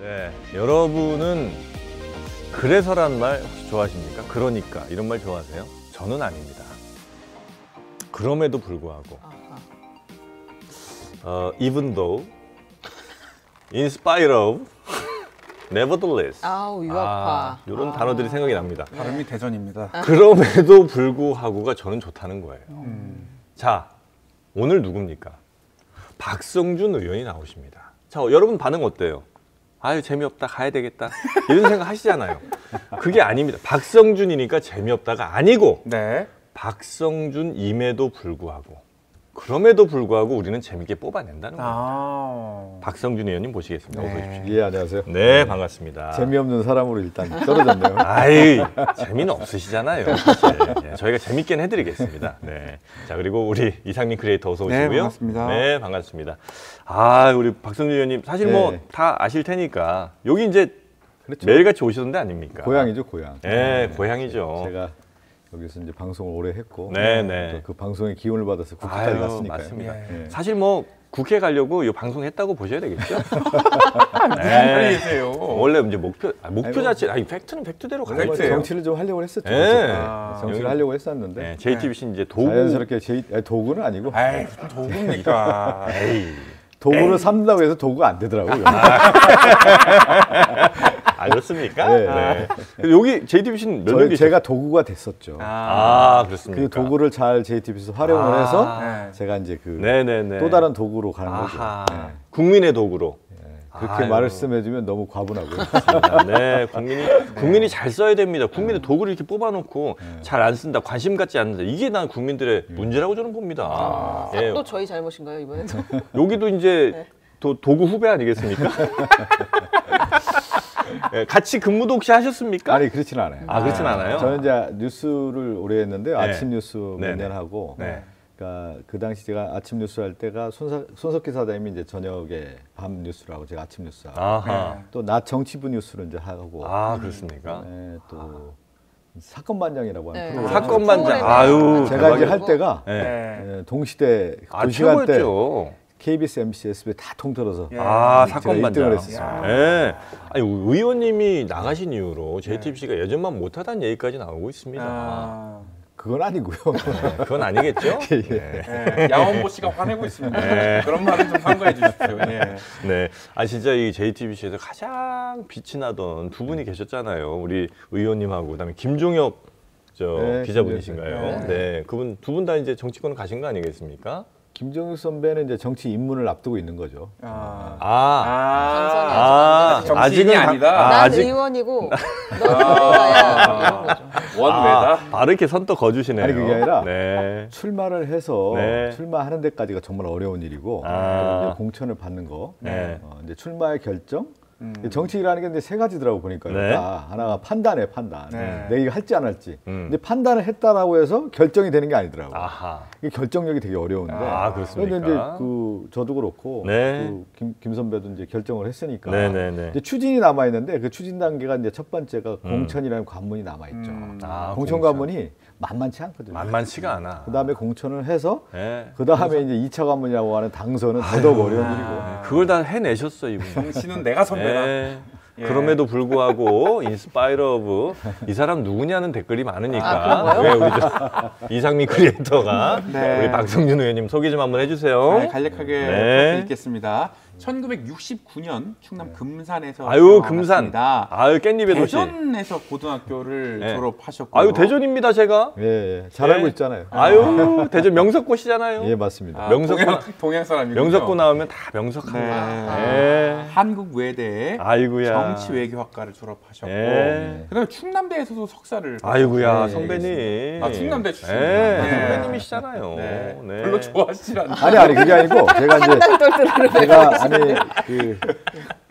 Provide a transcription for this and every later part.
네, 여러분은 그래서란 말 혹시 좋아하십니까? 그러니까 이런 말 좋아하세요? 저는 아닙니다. 그럼에도 불구하고 even though, in spite of, nevertheless 위협화. 이런 단어들이 생각이 납니다. 발음이 대전입니다. 그럼에도 불구하고가 저는 좋다는 거예요. 자, 오늘 누굽니까? 박성준 의원이 나오십니다. 자, 여러분 반응 어때요? 아유, 재미없다, 가야 되겠다, 이런 생각 하시잖아요. 그게 아닙니다. 박성준이니까 재미없다가 아니고, 네. 박성준임에도 불구하고, 그럼에도 불구하고 우리는 재밌게 뽑아낸다는 거예요. 박성준 의원님 모시겠습니다. 어서 오십시오. 예, 안녕하세요. 네, 반갑습니다. 재미없는 사람으로 일단 떨어졌네요. 아이, 재미는 없으시잖아요, 사실. 네, 저희가 재밌게는 해드리겠습니다. 네. 자, 그리고 우리 이상민 크리에이터 어서 오시고요. 네, 반갑습니다. 네, 반갑습니다. 아, 우리 박성준 의원님, 사실 뭐 네. 다 아실 테니까 여기 이제 그렇죠. 매일같이 오시던데 아닙니까? 고향이죠, 고향. 네, 고향이죠. 제가 여기서 이제 방송을 오래 했고, 네, 네. 또 그 방송의 기운을 받아서 국회까지 아유, 갔으니까요. 맞습니다. 예. 사실 뭐 국회 가려고 이 방송 했다고 보셔야 되겠죠? 네. 계세요. 원래 이제 목표 아이고. 자체, 아니 팩트는 팩트대로 가야죠. 팩트예요. 정치를 좀 하려고 했었죠. 네. 정치를 여기- 하려고 했었는데 네, JTBC 이제 도구. 자연스럽게 도구는 아니고 아이, 무슨 도구입니까? 에이. 도구를 삼다고 해서 도구가 안 되더라고요. 아, 그렇습니까? 네. 네. 여기 JTBC는 몇 년 계셨어요? 제가 도구가 됐었죠. 그렇습니까? 그 도구를 잘 JTBC에서 활용을 해서 네. 제가 이제 그 네네네. 또 다른 도구로 가는 아하. 거죠. 네. 국민의 도구로. 그렇게 아유. 말씀해주면 너무 과분하고요. 네, 국민이 잘 써야 됩니다. 국민의 도구를 이렇게 뽑아놓고 잘 안 쓴다, 관심 갖지 않는다. 이게 난 국민들의 문제라고 저는 봅니다. 예, 또 저희 잘못인가요, 이번에도? 여기도 이제 도구 후배 아니겠습니까? 예, 같이 근무도 혹시 하셨습니까? 아니, 그렇지는 않아요. 그렇진 않아요? 저는 이제 뉴스를 오래 했는데 아침 뉴스 몇 네네. 년 하고, 네. 그러니까 그 당시 제가 아침 뉴스 할 때가 손석희 사장님이 이제 저녁에 밤 뉴스를 하고 제가 아침 뉴스 하고, 아하. 또 낮 정치부 뉴스를 이제 하고, 그렇습니까? 네, 또 사건 반장이라고 하는 네. 프로그램. 사건 반장. 프로그램에 아유, 제가 이제 대박이다. 할 때가 네. 네. 동시대 아, 그 시간대 최고였죠. KBS, MBC, SBS 다 통틀어서 사건 제가 반장. 1등을 했었어요. 네. 아니, 의원님이 나가신 이후로 JTBC가 예전만 못하다는 얘기까지 나오고 있습니다. 그건 아니고요. 그건 아니겠죠? 네. 네. 양원보 씨가 화내고 있습니다. 그런 말은 좀 참고해 주십시오. 예. 네. 진짜 이 JTBC에서 가장 빛이 나던 두 분이 계셨잖아요. 우리 의원님하고 그다음에 김종혁 네, 기자분이신가요? 네. 네. 그분 두 분 다 이제 정치권 가신 거 아니겠습니까? 김정일 선배는 이제 정치 입문을 앞두고 있는 거죠. 정선이 정치인이 아니다. 난 아직 의원이고 너 누구야 이런 거죠. 원외다. 바로 이렇게 선뜻 거주시네요. 아니, 그게 아니라 네. 출마를 해서 네. 출마하는 데까지가 정말 어려운 일이고 이제 공천을 받는 거, 네. 이제 출마의 결정. 정치라는 게 이제 세 가지더라고 보니까 네. 하나가 판단. 네. 내가 이거 할지 안 할지. 근데 판단을 했다라고 해서 결정이 되는 게 아니더라고. 아하. 이게 결정력이 되게 어려운데. 그렇습니까? 그런데 이제 저도 그렇고 네. 김 선배도 이제 결정을 했으니까 네네네. 이제 추진이 남아 있는데 그 추진 단계가 이제 첫 번째가 공천이라는 관문이 남아 있죠. 공천 관문이 만만치 않거든요. 만만치가 않아. 그다음에 공천을 해서 네. 그다음에 이제 2차 관문이라고 하는 당선은 더더욱 어려운 일이고. 그걸 다 해내셨어, 이분. 정치는 내가 선배다. 네. 그럼에도 불구하고 인스파이러 오브 이 사람 누구냐는 댓글이 많으니까 왜 우리 이상민 크리에이터가 네. 우리 박성준 의원님 소개 좀 한번 해주세요. 네, 간략하게 네. 읽겠습니다. 1969년 충남 금산에서 금산. 태어났습니다. 깻잎의 도시. 대전에서 고등학교를 네. 졸업하셨고요. 대전입니다, 제가. 예, 잘 알고 있잖아요. 대전 명석고시잖아요. 예, 맞습니다. 동양 사람이군요. 명석고 나오면 다 명석합니다. 네. 한국 외대에 아이고야. 정치 외교학과를 졸업하셨고 네. 그다음에 충남대에서도 석사를 아이고야, 네, 선배님. 충남대 출신이구나. 네. 네. 선배님이시잖아요. 네. 네. 별로 좋아하시지 않나요? 아니 그게 아니고 제가 이제 상당히 떨떠르는 제가 그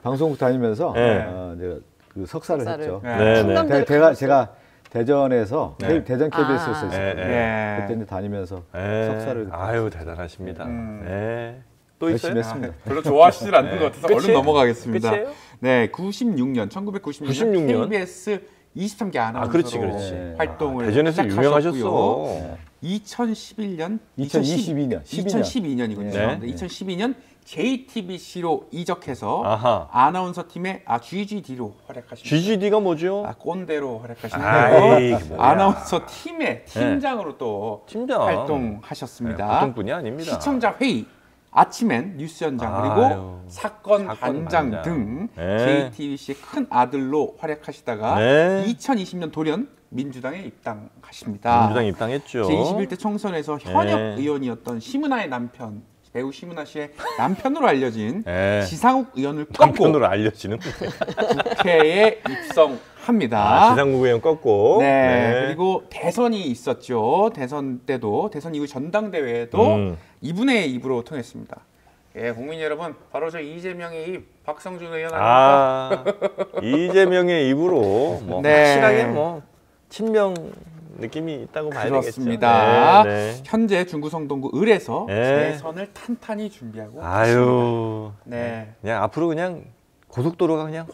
방송국 다니면서 네. 이제 그 석사를 했죠. 네. 네. 충남대를 제가 대전에서 네. 대전 KBS였어요. 네, 네. 네. 그때 이제 다니면서 네. 석사를 대단하십니다. 네. 또 있어요? 열심히 했습니다. 별로 좋아하시지 않는 것 같아서 끝이에요? 얼른 넘어가겠습니다. 끝이에요? 네, 1996년 96년? KBS 23개 아나운서로 그렇지. 활동을 대전에서 시작하셨고요. 유명하셨어. 2011년, 2022년, 2012년이군요. 네. 네. 2012년 JTBC로 이적해서 아하. 아나운서 팀의 GGD로 활약하십니다. GGD가 뭐죠? 꼰대로 활약하시는 아이, 거예요. 뭐야. 아나운서 팀의 팀장으로 또 팀장. 활동하셨습니다. 네, 보통 분이 아닙니다. 시청자 회의, 아침엔 뉴스 현장 그리고 아유. 사건 사건 반장 반장. 등 네. JTBC의 큰 아들로 활약하시다가 네. 2020년 돌연 민주당에 입당하십니다. 민주당 입당했죠. 제21대 총선에서 현역 네. 의원이었던 심은하의 남편, 배우 심은하 씨의 남편으로 알려진 네. 지상욱 의원을 꺾고 남편으로 알려지는 국회에 입성합니다. 지상국 의원 꺾고. 네. 그리고 대선이 있었죠. 대선 때도 대선 이후 전당대회에도 2분의 2로 통했습니다. 예, 국민 여러분, 바로 저 이재명의 입, 박성준 의원 아닙니까? 이재명의 입으로 뭐 네. 확실하게 뭐 친명 느낌이 있다고 봐야 그렇습니다. 되겠죠. 네, 네. 현재 중구성동구 을에서 네. 대선을 탄탄히 준비하고 아유, 네. 그냥 앞으로 그냥 고속도로가 그냥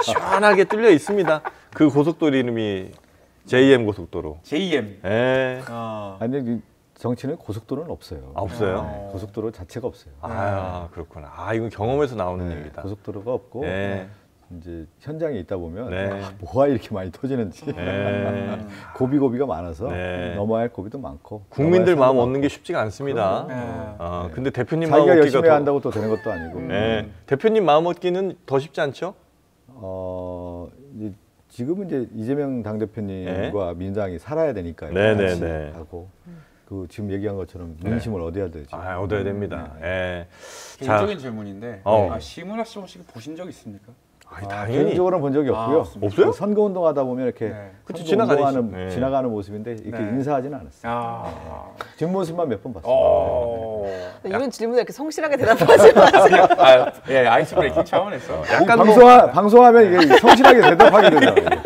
시원하게 뚫려 있습니다. 그 고속도로 이름이 JM 고속도로. JM. 예. 아니 이 정치는 고속도로는 없어요. 아, 없어요? 네, 고속도로 자체가 없어요. 아, 그렇구나. 아, 이건 경험에서 나오는 네, 얘기다. 고속도로가 없고 네. 이제 현장에 있다 보면 네. 뭐가 이렇게 많이 터지는지 네. 고비고비가 많아서 네. 넘어야 할 고비도 많고 국민들 넘어야 할 마음 산도 얻는 게 쉽지가 않습니다. 네. 아, 근데 대표님 마음 자기가 얻기가 열심히 더, 한다고 또 되는 것도 아니고 네. 대표님 마음 얻기는 더 쉽지 않죠? 이제 지금은 이제 이재명 당대표님과 민주당이 살아야 되니까요. 네, 같이 네, 네. 하고 그 지금 얘기한 것처럼 민심을 얻어야 되죠. 아, 얻어야 됩니다. 예. 개인적인 질문인데 심은하 씨 혹시 보신 적 있습니까? 아니, 당연히. 개인적으로는 본 적이 없고요. 없습니까? 없어요? 그 선거운동 하다 보면 이렇게 네. 그치, 선거운동하는 네. 지나가는 모습인데 이렇게 네. 인사하지는 않았어요. 아. 뒷모습만 몇 번 봤어요. 이런 질문에 이렇게 성실하게 대답하지 마세요. 예, 아이스 브레이킹 차원에서. 약간 방송하면 이게 성실하게 대답하게 되잖아요.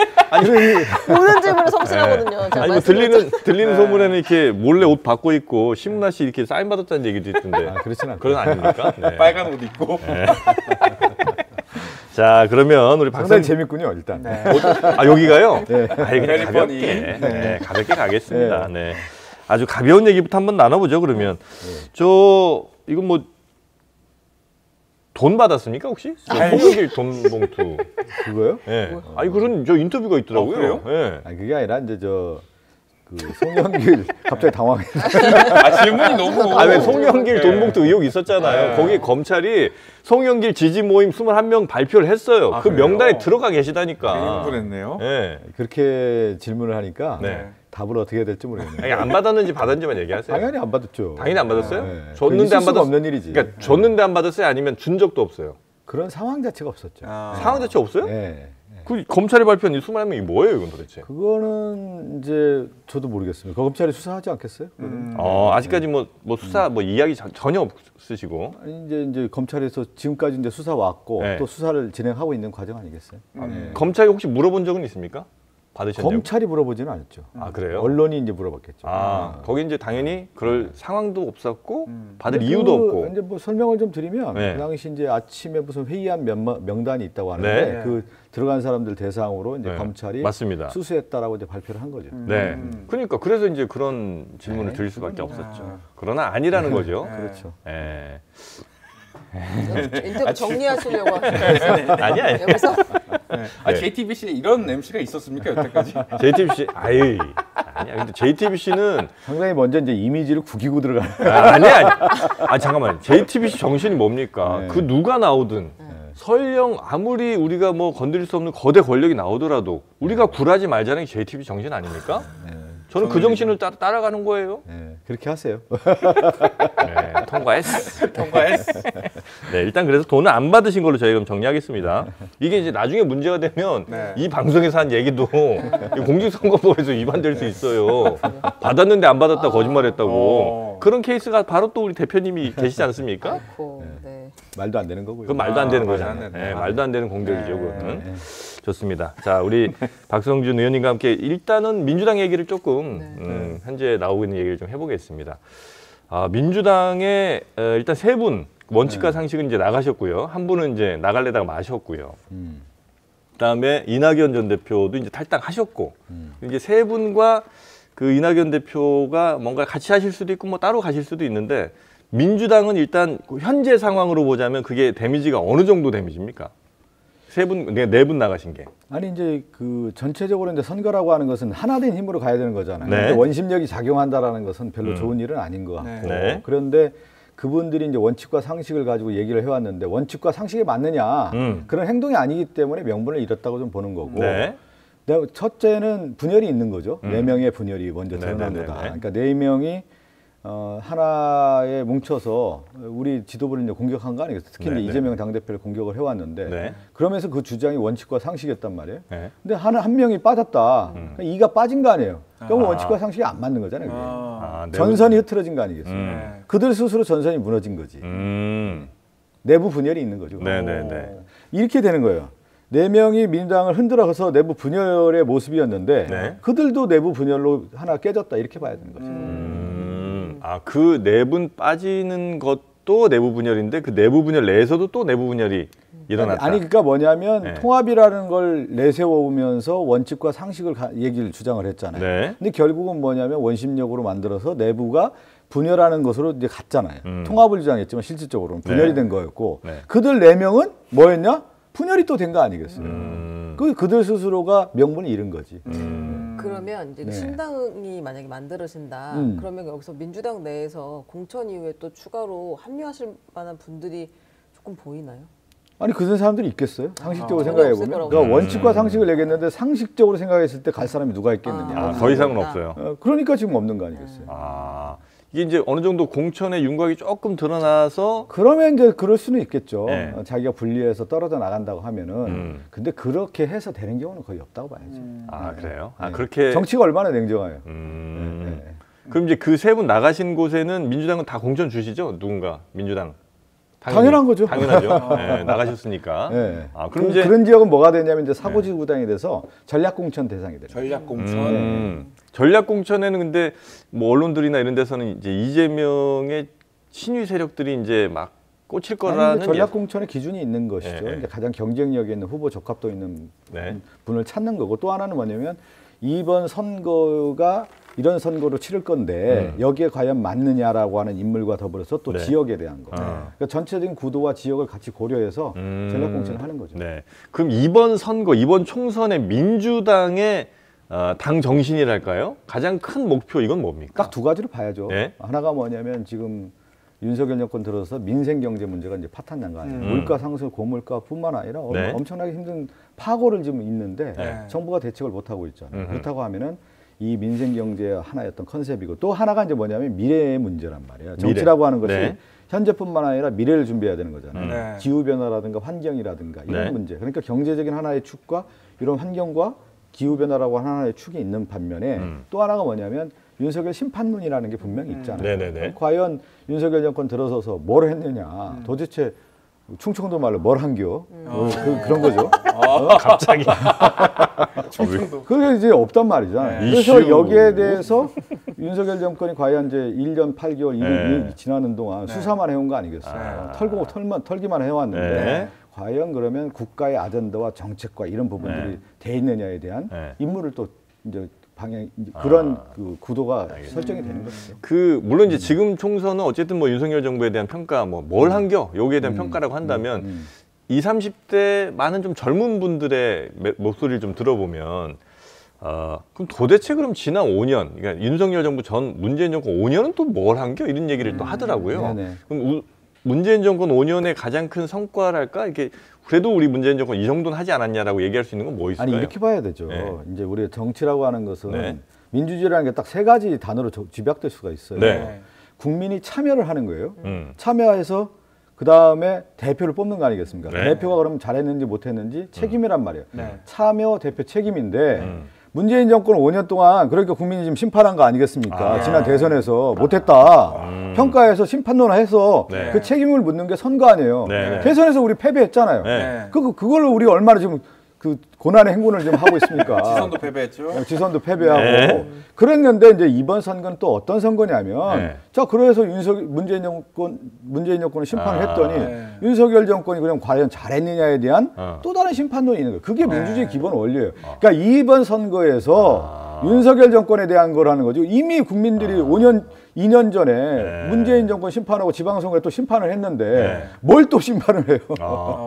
모든 질문에 성실하거든요. 제가 아니 뭐 들리는 소문에는 이렇게 몰래 옷 바꿔 입고 신문아 씨 이렇게 사인 받았다는 얘기도 있던데. 아, 그렇진 않고. 그건 아닙니까? 네. 빨간 옷 입고. 자, 그러면 우리 상당히 박사님 재밌군요, 일단. 네. 아, 여기가요? 네. 아, 이게 캘리포니. 가볍게. 네, 가볍게 가겠습니다. 네. 아주 가벼운 얘기부터 한번 나눠보죠, 그러면. 이건 뭐, 돈 받았습니까, 혹시? 송영길 돈 봉투. 그거요? 예. 아니, 그런 저 인터뷰가 있더라고요. 그래요? 예. 아니, 그게 아니라 이제 송영길 갑자기 당황해서 질문이 너무. 아, 왜 송영길 네. 돈 봉투 의혹 있었잖아요. 네. 거기에 검찰이 송영길 지지 모임 21명 발표를 했어요. 아, 그 그래요? 명단에 들어가 계시다니까. 흥분했네요. 예. 그렇게 질문을 하니까 네. 답을 어떻게 해야 될지 모르겠네요. 아니, 안 받았는지 받았는지만 얘기하세요. 당연히 안 받았죠. 당연히 안 받았어요? 네. 줬는데 안 수가 받았. 없는 일이지. 그러니까 줬는데 안 받았어요? 아니면 준 적도 없어요? 그런 상황 자체가 없었죠. 상황 자체 없어요? 네. 그 검찰이 발표한 이 21명이 뭐예요, 이건 도대체? 그거는 이제 저도 모르겠습니다. 검찰이 수사하지 않겠어요? 아직까지 뭐 수사 뭐 이야기 전혀 없으시고. 아니, 이제 검찰에서 지금까지 이제 수사 왔고 네. 또 수사를 진행하고 있는 과정 아니겠어요? 네. 검찰이 혹시 물어본 적은 있습니까? 받으셨냐고? 검찰이 물어보지는 않았죠. 아, 그래요? 언론이 이제 물어봤겠죠. 거기 이제 당연히 그럴 상황도 없었고 받을 근데 이유도 없고. 이제 뭐 설명을 좀 드리면 네. 그 당시 이제 아침에 무슨 회의한 명단이 있다고 하는데 네. 그 들어간 사람들 대상으로 이제 네. 검찰이 맞습니다. 수수했다라고 이제 발표를 한 거죠. 네. 그러니까 그래서 이제 그런 질문을 드릴 수밖에 없었죠. 그러나 아니라는 거죠. 그렇죠. 예. 인터뷰 정리하시려고 하시는 아니야. 여기서 네. JTBC에 이런 MC가 있었습니까 여태까지? JTBC 아니야. 근데 JTBC는 상당히 먼저 이제 이미지를 구기고 들어가는. 아니야. 잠깐만. JTBC 정신이 뭡니까? 네. 그 누가 나오든 설령 아무리 우리가 뭐 건드릴 수 없는 거대 권력이 나오더라도 우리가 굴하지 말자는 게 JTBC 정신 아닙니까? 저는 그 정신을 따라가는 거예요. 네, 그렇게 하세요. 네, 통과했어. 네, 일단 그래서 돈을 안 받으신 걸로 저희가 그럼 정리하겠습니다. 이게 이제 나중에 문제가 되면 네. 이 방송에서 한 얘기도 공직선거법에서 위반될 수 있어요. 받았는데 안 받았다 거짓말했다고. 그런 케이스가 바로 또 우리 대표님이 계시지 않습니까? 아이고, 네. 말도 안 되는 거고요. 그건 말도 안 되는 말도 안 거잖아요. 되는 네, 거. 말도 안 되는 공격이죠, 네. 그거는. 좋습니다. 자, 우리 박성준 의원님과 함께 일단은 민주당 얘기를 조금 현재 나오고 있는 얘기를 좀 해보겠습니다. 민주당에 일단 세 분 원칙과 상식은 이제 나가셨고요. 한 분은 이제 나갈래다가 마셨고요. 그다음에 이낙연 전 대표도 이제 탈당하셨고 이제 세 분과 그 이낙연 대표가 뭔가 같이 하실 수도 있고 뭐 따로 가실 수도 있는데 민주당은 일단 현재 상황으로 보자면 그게 데미지가 어느 정도 데미지입니까? 네 분 나가신 게. 아니 이제 그 전체적으로 이제 선거라고 하는 것은 하나된 힘으로 가야 되는 거잖아요. 네. 근데 원심력이 작용한다라는 것은 별로 좋은 일은 아닌 것 같고. 네. 그런데 그분들이 이제 원칙과 상식을 가지고 얘기를 해왔는데 원칙과 상식에 맞느냐 그런 행동이 아니기 때문에 명분을 잃었다고 좀 보는 거고. 네. 첫째는 분열이 있는 거죠. 네 명의 분열이 먼저 드러난 네네네네. 거다. 그러니까 네 명이 하나에 뭉쳐서 우리 지도부를 이제 공격한 거 아니겠어요? 특히 이제 네네. 이재명 당대표를 공격을 해왔는데 네. 그러면서 그 주장이 원칙과 상식이었단 말이에요. 네. 근데 한 명이 빠졌다. 그러니까 이가 빠진 거 아니에요. 그러면 아. 원칙과 상식이 안 맞는 거잖아요. 그게. 아, 네 전선이 흐트러진 거 아니겠어요? 네. 그들 스스로 전선이 무너진 거지. 내부 분열이 있는 거죠. 네네네. 이렇게 되는 거예요. 네 명이 민주당을 흔들어서 내부 분열의 모습이었는데 네. 그들도 내부 분열로 하나 깨졌다 이렇게 봐야 되는 거죠. 아, 그 네 분 빠지는 것도 내부 분열인데 그 내부 분열 내에서도 또 내부 분열이 일어났다. 아니 그러니까 뭐냐면 네. 통합이라는 걸 내세워오면서 원칙과 상식을 얘기를 주장을 했잖아요. 네. 근데 결국은 뭐냐면 원심력으로 만들어서 내부가 분열하는 것으로 이제 갔잖아요. 통합을 주장했지만 실질적으로는 분열이 네. 된 거였고 네. 그들 네 명은 뭐였냐? 분열이 또 된 거 아니겠어요. 그들 스스로가 명분을 잃은 거지. 그러면 이제 네. 신당이 만약에 만들어진다. 그러면 여기서 민주당 내에서 공천 이후에 또 추가로 합류하실 만한 분들이 조금 보이나요? 아니 그런 사람들이 있겠어요? 상식적으로 전혀 생각해 없을 보면. 거라고 그러니까 원칙과 상식을 얘기했는데 상식적으로 생각했을 때 갈 사람이 누가 있겠느냐. 아, 더 이상은 없어요. 그러니까 지금 없는 거 아니겠어요? 아, 이게 이제 어느 정도 공천의 윤곽이 조금 드러나서 그러면 이제 그럴 수는 있겠죠. 네. 자기가 분리해서 떨어져 나간다고 하면은. 근데 그렇게 해서 되는 경우는 거의 없다고 봐야죠. 아, 그래요? 아, 네. 그렇게 정치가 얼마나 냉정해요. 음. 네. 그럼 이제 그 세 분 나가신 곳에는 민주당은 다 공천 주시죠? 누군가 민주당. 당연한 거죠. 당연하죠. 네, 나가셨으니까. 네. 아, 그럼 이제 그런 지역은 뭐가 되냐면 이제 사고지구당이 돼서 전략공천 대상이 돼요. 전략 공천. 전략 공천에는 근데 뭐 언론들이나 이런 데서는 이제 이재명의 친위 세력들이 이제 막 꽂힐 거라는 전략공천의 기준이 있는 것이죠. 네. 이제 가장 경쟁력이 있는 후보 적합도 있는 네. 분을 찾는 거고 또 하나는 뭐냐면 이번 선거가 이런 선거로 치를 건데 여기에 과연 맞느냐라고 하는 인물과 더불어서 또 네. 지역에 대한 거. 아. 그러니까 전체적인 구도와 지역을 같이 고려해서 전략공천을 하는 거죠. 네. 그럼 이번 선거, 이번 총선에 민주당의 당 정신이랄까요? 가장 큰 목표 이건 뭡니까? 딱 두 가지로 봐야죠. 네. 하나가 뭐냐면 지금 윤석열 정권 들어서 민생 경제 문제가 이제 파탄난 거 아니에요. 물가 상승, 고물가뿐만 아니라 네. 엄청나게 힘든 파고를 지금 있는데 네. 정부가 대책을 못 하고 있잖아요. 그렇다고 하면은 이 민생 경제의 하나였던 컨셉이고 또 하나가 이제 뭐냐면 미래의 문제란 말이에요. 정치라고 하는 것이 네. 현재뿐만 아니라 미래를 준비해야 되는 거잖아요. 네. 기후 변화라든가 환경이라든가 이런 네. 문제. 그러니까 경제적인 하나의 축과 이런 환경과 기후 변화라고 하는 하나의 축이 있는 반면에 또 하나가 뭐냐면 윤석열 심판론이라는 게 분명히 있잖아요. 네네네. 과연 윤석열 정권 들어서서 뭘 했느냐. 도대체 충청도 말로 뭘 한겨? 그런 거죠. 갑자기. 그게 이제 없단 말이잖아요. 네. 그래서 이슈. 여기에 대해서 윤석열 정권이 과연 이제 1년 8개월 이 지나는 동안 수사만 해온 거 아니겠어요. 털기만 해왔는데 네. 과연 그러면 국가의 아젠다와 정책과 이런 부분들이 돼 있느냐에 대한 네. 임무를 또 이제 방향 그런 그 구도가 설정이 되는 거죠. 물론 이제 지금 총선은 어쨌든 뭐 윤석열 정부에 대한 평가, 뭐 뭘 한겨 여기에 대한 평가라고 한다면 20, 30대 많은 좀 젊은 분들의 목소리를 좀 들어보면 그럼 도대체 그럼 지난 5년, 그러니까 윤석열 정부 전 문재인 정권 5년은 또 뭘 한겨 이런 얘기를 또 하더라고요. 네네. 그럼 문재인 정권 5년의 가장 큰 성과랄까 이렇게 그래도 우리 문재인 정권 이 정도는 하지 않았냐라고 얘기할 수 있는 건 뭐 있을까요? 아니 이렇게 봐야 되죠. 네. 이제 우리 정치라고 하는 것은 네. 민주주의라는 게 딱 세 가지 단어로 집약될 수가 있어요. 네. 국민이 참여를 하는 거예요. 음. 참여해서 그 다음에 대표를 뽑는 거 아니겠습니까? 네. 대표가 그러면 잘했는지 못했는지 책임이란 말이에요. 네. 참여 대표 책임인데 문재인 정권 5년 동안 그러니까 국민이 지금 심판한 거 아니겠습니까? 지난 대선에서 못했다. 평가해서 심판론해서 네. 그 책임을 묻는 게 선거 아니에요. 네. 대선에서 우리 패배했잖아요. 네. 그걸로 우리 얼마나 지금 그 고난의 행군을 지금 하고 있습니까? 지선도 패배했죠. 지선도 패배하고 네. 그랬는데 이제 이번 선거는 또 어떤 선거냐면 네. 자 그래서 문재인 정권을 심판을 했더니 네. 윤석열 정권이 그냥 과연 잘했느냐에 대한 어. 또 다른 심판론이 있는 거예요. 그게 민주주의 기본 원리예요. 그러니까 이번 선거에서 윤석열 정권에 대한 거라는 거죠. 이미 국민들이 2년 전에 네. 문재인 정권 심판하고 지방선거에 또 심판을 했는데 네. 뭘 또 심판을 해요?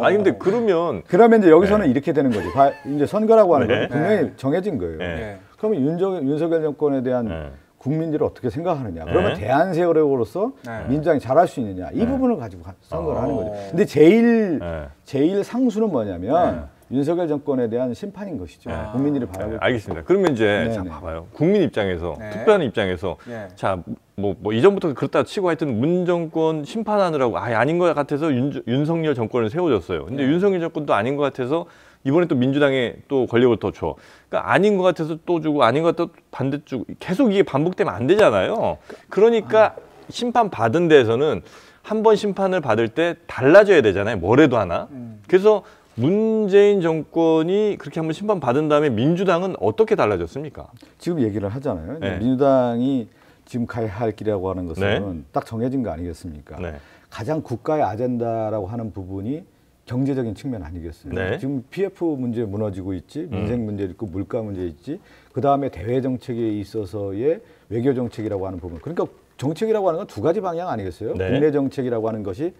아니 근데 그러면 그러면 이제 여기서는 이렇게 되는 거지. 이제 선거라고 하는 네. 건 분명히 정해진 거예요. 네. 그러면 윤석열 정권에 대한 네. 국민들이 어떻게 생각하느냐. 그러면 네. 대안세력으로서 네. 민주당이 잘할 수 있느냐. 이 부분을 가지고 선거를 하는 거죠. 어. 근데 제일 네. 상수는 뭐냐면 윤석열 정권에 대한 심판인 것이죠. 국민들이 바라고 네, 알겠습니다. 그러면 이제 네, 자 네. 봐봐요. 국민 입장에서 네. 투표하는 입장에서 네. 자 뭐 이전부터 그렇다 치고 하여튼 문 정권 심판하느라고 아닌 것 같아서 윤석열 정권을 세워줬어요. 근데 윤석열 정권도 아닌 것 같아서 이번에 또 민주당에 또 권력을 더 줘. 그러니까 아닌 것 같아서 또 주고 아닌 것 같아서 반대 주고 계속 이게 반복되면 안 되잖아요. 그러니까 심판 받은 데에서는 한 번 심판을 받을 때 달라져야 되잖아요. 뭐래도 하나. 그래서 문재인 정권이 그렇게 한번 심판 받은 다음에 민주당은 어떻게 달라졌습니까? 지금 얘기를 하잖아요. 네. 민주당이 지금 가야 할 길이라고 하는 것은 네. 딱 정해진 거 아니겠습니까? 네. 가장 국가의 아젠다라고 하는 부분이 경제적인 측면 아니겠어요? 네. 지금 PF 문제 무너지고 있지, 민생 문제 있고, 물가 문제 있지, 그 다음에 대외 정책에 있어서의 외교 정책이라고 하는 부분. 그러니까 정책이라고 하는 건 두 가지 방향 아니겠어요? 네. 국내 정책이라고 하는 것이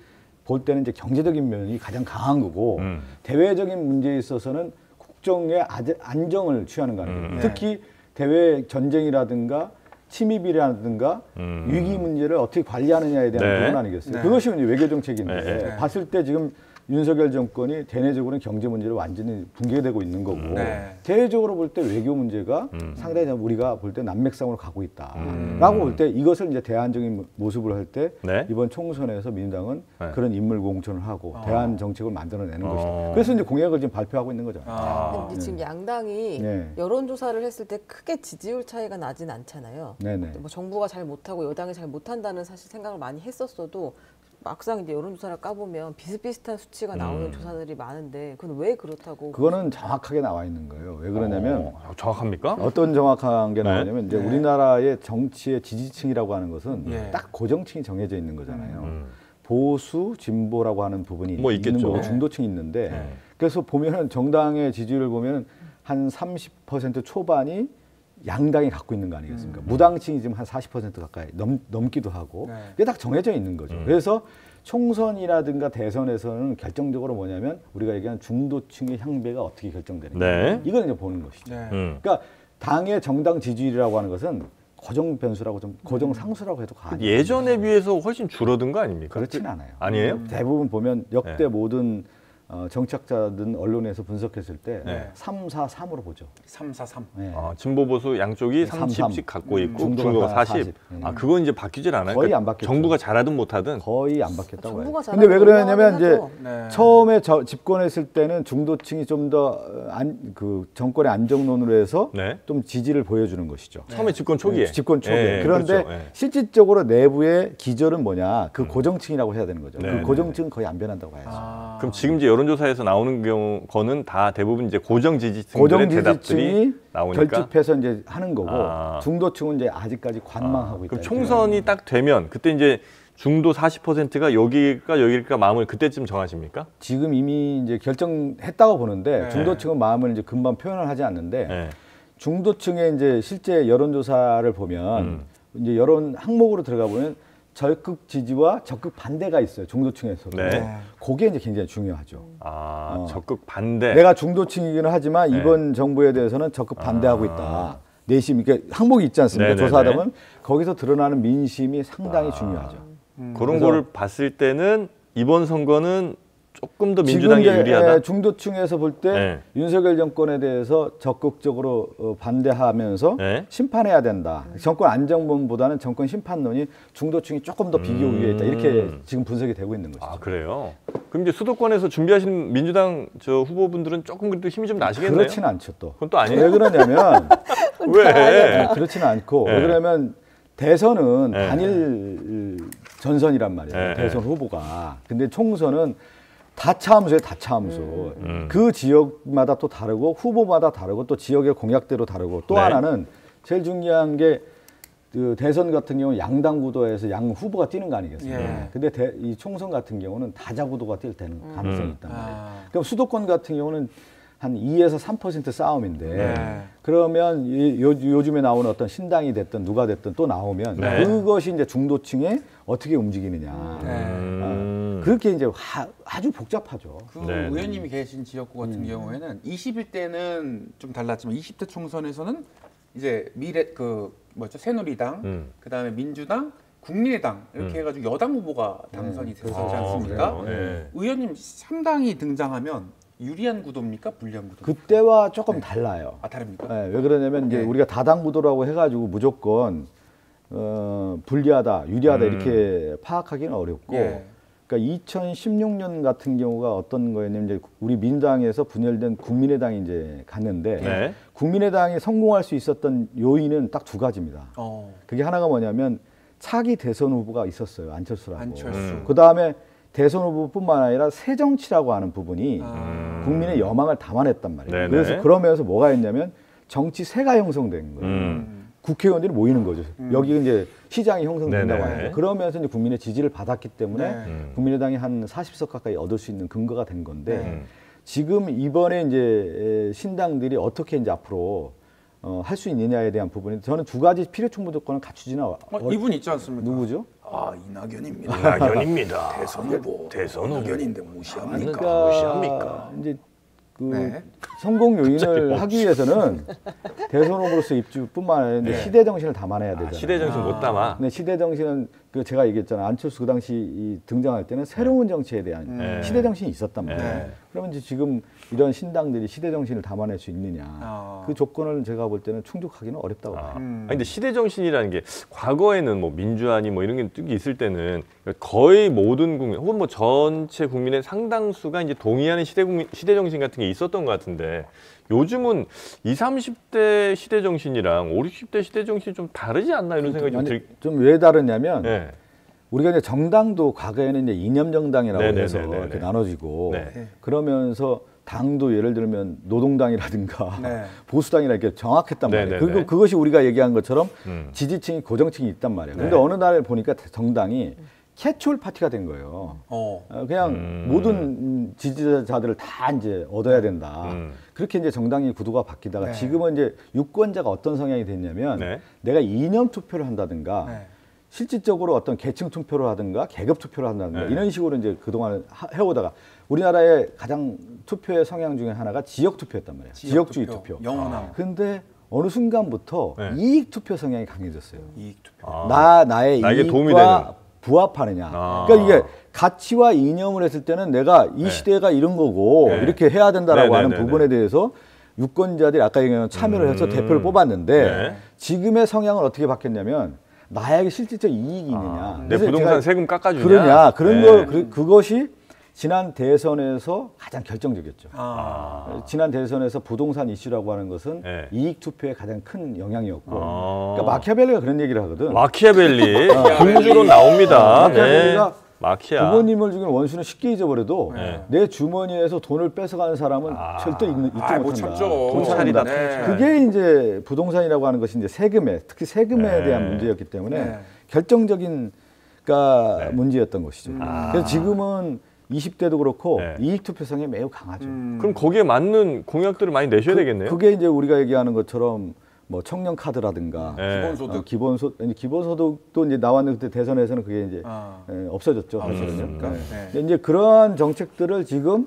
볼 때는 이제 경제적인 면이 가장 강한 거고, 대외적인 문제에 있어서는 국정의 안정을 취하는 거 아니에요? 특히 대외 전쟁이라든가 침입이라든가 위기 문제를 어떻게 관리하느냐에 대한 네. 부분 아니겠어요? 네. 그것이 이제 외교 정책인데 네. 봤을 때 지금 윤석열 정권이 대내적으로는 경제 문제를 완전히 붕괴되고 있는 거고 네. 대외적으로 볼 때 외교 문제가 상당히 우리가 볼 때 난맥상으로 가고 있다라고 볼 때 이것을 이제 대안적인 모습을 할 때 네. 이번 총선에서 민주당은 네. 그런 인물 공천을 하고 대안 정책을 만들어내는 어. 것이다. 그래서 이제 공약을 지금 발표하고 있는 거잖아요. 근데 지금 양당이 네. 여론조사를 했을 때 크게 지지율 차이가 나진 않잖아요. 네네. 뭐 정부가 잘 못하고 여당이 잘 못한다는 사실 생각을 많이 했었어도 막상 이제 여론조사를 까보면 비슷비슷한 수치가 나오는 조사들이 많은데 그건 왜 그렇다고? 그거는 정확하게 나와 있는 거예요. 왜 그러냐면 정확합니까? 어떤 정확한 게 네. 나오냐면 이제 네. 우리나라의 정치의 지지층이라고 하는 것은 예. 딱 고정층이 정해져 있는 거잖아요. 보수, 진보라고 하는 부분이 뭐 있는 있겠죠. 거고 네. 중도층이 있는데 네. 그래서 보면은 정당의 지지율을 보면 한 30% 초반이 양당이 갖고 있는 거 아니겠습니까? 무당층이 지금 한 40% 가까이 넘기도 하고 네. 그게 딱 정해져 있는 거죠. 그래서 총선이라든가 대선에서는 결정적으로 뭐냐면 우리가 얘기하는 중도층의 향배가 어떻게 결정되는가 네. 이걸 이제 보는 것이죠. 네. 그러니까 당의 정당 지지율이라고 하는 것은 고정 변수라고 좀 고정 상수라고 해도 과언이 예전에 비해서 훨씬 줄어든 거 아닙니까? 그렇진 않아요. 아니에요? 대부분 보면 역대 네. 모든 정치학자든 언론에서 분석했을 때 네. 3, 4, 3으로 보죠. 343. 네. 진보 보수 양쪽이 삼, 30씩 삼. 갖고 있고 중도가 중도가 40. 40. 그건 이제 바뀌질 않아요. 거의 그러니까 안 바뀌었죠. 정부가 잘하든 못하든 거의 안 바뀌었다고 해요. 정부가 근데 왜 잘하는 그러냐면 이제 하죠. 네. 처음에 집권했을 때는 중도층이 좀 더 그 정권의 안정론으로 해서 네. 좀 지지를 보여주는 것이죠. 처음에 집권 초기에. 집권 초기에. 예, 그런데 그렇죠. 예. 실질적으로 내부의 기절은 뭐냐? 그 고정층이라고 해야 되는 거죠. 네, 그 네, 고정층은 거의 안 변한다고 봐야죠. 그럼 지금 이제 여론조사에서 나오는 거는 다 대부분 이제 고정 지지층들의 고정 대답들이 지지층이 나오니까. 결집해서 이제 하는 거고 아. 중도층은 이제 아직까지 관망하고 있다. 그럼 이렇게. 총선이 딱 되면 그때 이제 중도 40%가 여기일까 마음을 그때쯤 정하십니까? 지금 이미 이제 결정했다고 보는데 네. 중도층은 마음을 이제 금방 표현을 하지 않는데 네. 중도층의 이제 실제 여론조사를 보면 이제 여론 항목으로 들어가 보면 적극 지지와 적극 반대가 있어요. 중도층에서도. 네. 그게 이제 굉장히 중요하죠. 적극 반대. 내가 중도층이기는 하지만 네. 이번 정부에 대해서는 적극 반대하고 있다. 내심 이렇게 항목이 있지 않습니까? 네네네. 조사하다 보면 거기서 드러나는 민심이 상당히 중요하죠. 그런 그래서- 거를 봤을 때는 이번 선거는 조금 더 지금 민주당이 이제 유리하다. 중도층에서 볼 때 네. 윤석열 정권에 대해서 적극적으로 반대하면서 네. 심판해야 된다. 정권 안정론보다는 정권 심판론이 중도층이 조금 더 비교 위에 있다. 이렇게 지금 분석이 되고 있는 것이죠. 그래요. 그럼 이제 수도권에서 준비하시는 민주당 저 후보분들은 조금 그래도 힘이 좀 나시겠네요. 그렇진 않죠 또. 그건 또 아니에요? 왜 그러냐면 왜? 그렇지는 않고 네. 왜 그러냐면 대선은 네. 단일 전선이란 말이에요. 네. 대선 후보가. 근데 총선은 다차함수예요, 다차함수. 음. 그 지역마다 또 다르고 후보마다 다르고 또 지역의 공약대로 다르고 또 네. 하나는 제일 중요한 게 그 대선 같은 경우 양당 구도에서 양 후보가 뛰는 거 아니겠습니까? 예. 근데 이 총선 같은 경우는 다자 구도가 뛸 가능성이 있단 말이에요. 아. 그럼 수도권 같은 경우는 한 2에서 3% 싸움인데 네. 그러면 요즘에 나오는 어떤 신당이 됐든 누가 됐든 또 나오면 네. 그것이 이제 중도층에 어떻게 움직이느냐. 그렇게 이제 아주 복잡하죠. 그 네. 의원님이 계신 지역구 같은 경우에는 21대는 좀 달랐지만 20대 총선에서는 이제 새누리당, 그다음에 민주당, 국민의당 이렇게 해가지고 여당 후보가 당선이 됐었지 않습니까? 네. 의원님 3당이 등장하면 유리한 구도입니까? 불리한 구도? 그때와 조금 달라요. 아 다릅니까? 네, 왜 그러냐면 이제 네. 우리가 다당 구도라고 해가지고 무조건 불리하다, 유리하다 이렇게 파악하기는 어렵고. 예. 그러니까 2016년 같은 경우가 어떤 거였냐면 이제 우리 민주당에서 분열된 국민의당이 이제 갔는데 네. 국민의당이 성공할 수 있었던 요인은 딱 두 가지입니다. 그게 하나가 뭐냐면 차기 대선 후보가 있었어요. 안철수라고. 안철수. 그 다음에 대선 후보뿐만 아니라 새정치라고 하는 부분이 국민의 여망을 담아냈단 말이에요. 네네. 그래서 그러면서 뭐가 있냐면 정치 세가 형성된 거예요. 국회의원들이 모이는 거죠. 여기 이제 시장이 형성된다고 네네. 하는 거. 그러면서 이제 국민의 지지를 받았기 때문에 네. 국민의당이 한 40석 가까이 얻을 수 있는 근거가 된 건데 네. 지금 이번에 이제 신당들이 어떻게 이제 앞으로 할 수 있느냐에 대한 부분이 저는 두 가지 필요 충분 조건을 갖추지는 이분 있지 않습니까? 누구죠? 이낙연입니다. 이낙연입니다. 대선 후보. 대선 후보. 이낙연인데 무시합니까? 무시합니까? 이제 그 네. 성공 요인을 하기 위해서는 대선 후보로서 입주뿐만 아니라 이제 시대 정신을 담아내야 되잖아요. 시대 정신 못 담아. 근데 시대 정신은 그 제가 얘기했잖아요. 안철수 그 당시 등장할 때는 새로운 정치에 대한 시대 정신이 있었단 말이에요. 네. 그러면 이제 지금 이런 신당들이 시대 정신을 담아낼 수 있느냐. 그 조건을 제가 볼 때는 충족하기는 어렵다고 봐요. 아니, 근데 시대 정신이라는 게 과거에는 뭐 민주화니 뭐 이런 게 있을 때는 거의 모든 국민 혹은 뭐 전체 국민의 상당수가 이제 동의하는 시대 정신 같은 게 있었던 것 같은데 요즘은 20, 30대 시대 정신이랑 50, 60대 시대 정신이 좀 다르지 않나 이런 생각이 좀 왜 다르냐면 네. 우리가 이제 정당도 과거에는 이제 이념 정당이라고 네네네네네. 해서 이렇게 나눠지고 네. 그러면서 당도 예를 들면 노동당이라든가 네. 보수당이라 이렇게 정확했단 말이에요. 네네네. 그것이 우리가 얘기한 것처럼 지지층이 고정층이 있단 말이에요. 근데 네. 어느 날 보니까 정당이 캐치홀 파티가 된 거예요. 그냥 모든 지지자들을 다 이제 얻어야 된다. 그렇게 이제 정당의 구도가 바뀌다가 네. 지금은 이제 유권자가 어떤 성향이 됐냐면 네. 내가 이념 투표를 한다든가 네. 실질적으로 어떤 계층 투표를 하든가 계급 투표를 한다든가 네. 이런 식으로 이제 그동안 해오다가 우리나라의 가장 투표의 성향 중에 하나가 지역 투표였단 말이에요. 지역주의 투표. 영원함. 근데 어느 순간부터 네. 이익 투표 성향이 강해졌어요. 이익 투표. 나의 나에게 도움이 이익과 되는. 부합하느냐. 아. 그러니까 이게 가치와 이념을 했을 때는 내가 이 시대가 이런 거고 네. 이렇게 해야 된다라고 하는 네네네네. 부분에 대해서 유권자들이 아까 얘기한 참여를 해서 대표를 뽑았는데 네. 지금의 성향은 어떻게 바뀌었냐면 나에게 실질적 이익이 있느냐. 내 그래서 부동산 제가 세금 깎아주냐. 그러냐. 그런 네. 그것이 지난 대선에서 가장 결정적이었죠. 아. 지난 대선에서 부동산 이슈라고 하는 것은 네. 이익 투표에 가장 큰 영향이었고 아. 그러니까 마키아벨리가 그런 얘기를 하거든. 마키아벨리 금주로 나옵니다. 마키아벨리가 마키아. 부모님을 죽인 원수는 쉽게 잊어버려도 네. 내 주머니에서 돈을 뺏어가는 사람은 절대 잊지 못한다. 못 참죠. 통찰이다, 네. 그게 이제 부동산이라고 하는 것이 이제 세금에 특히 세금에 네. 대한 문제였기 때문에 네. 결정적인 네. 문제였던 것이죠. 그래서 지금은 20대도 그렇고 네. 이익 투표성이 매우 강하죠. 그럼 거기에 맞는 공약들을 많이 내셔야 되겠네요. 그게 이제 우리가 얘기하는 것처럼 뭐 청년 카드라든가 네. 기본소득. 기본소득도 이제 나왔는데 그때 대선에서는 그게 이제 없어졌죠. 없어졌습니까? 네. 네. 근데 이제 그러한 정책들을 지금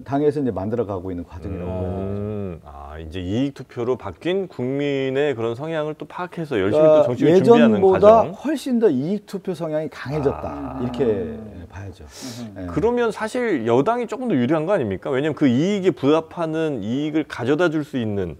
당에서 이제 만들어가고 있는 과정이라고 봐요. 이제 이익 투표로 바뀐 국민의 그런 성향을 또 파악해서 열심히 또 정치를 준비하는 예전보다 과정. 훨씬 더 이익 투표 성향이 강해졌다 이렇게 봐야죠. 네. 그러면 사실 여당이 조금 더 유리한 거 아닙니까? 왜냐하면 그 이익에 부합하는 이익을 가져다 줄 수 있는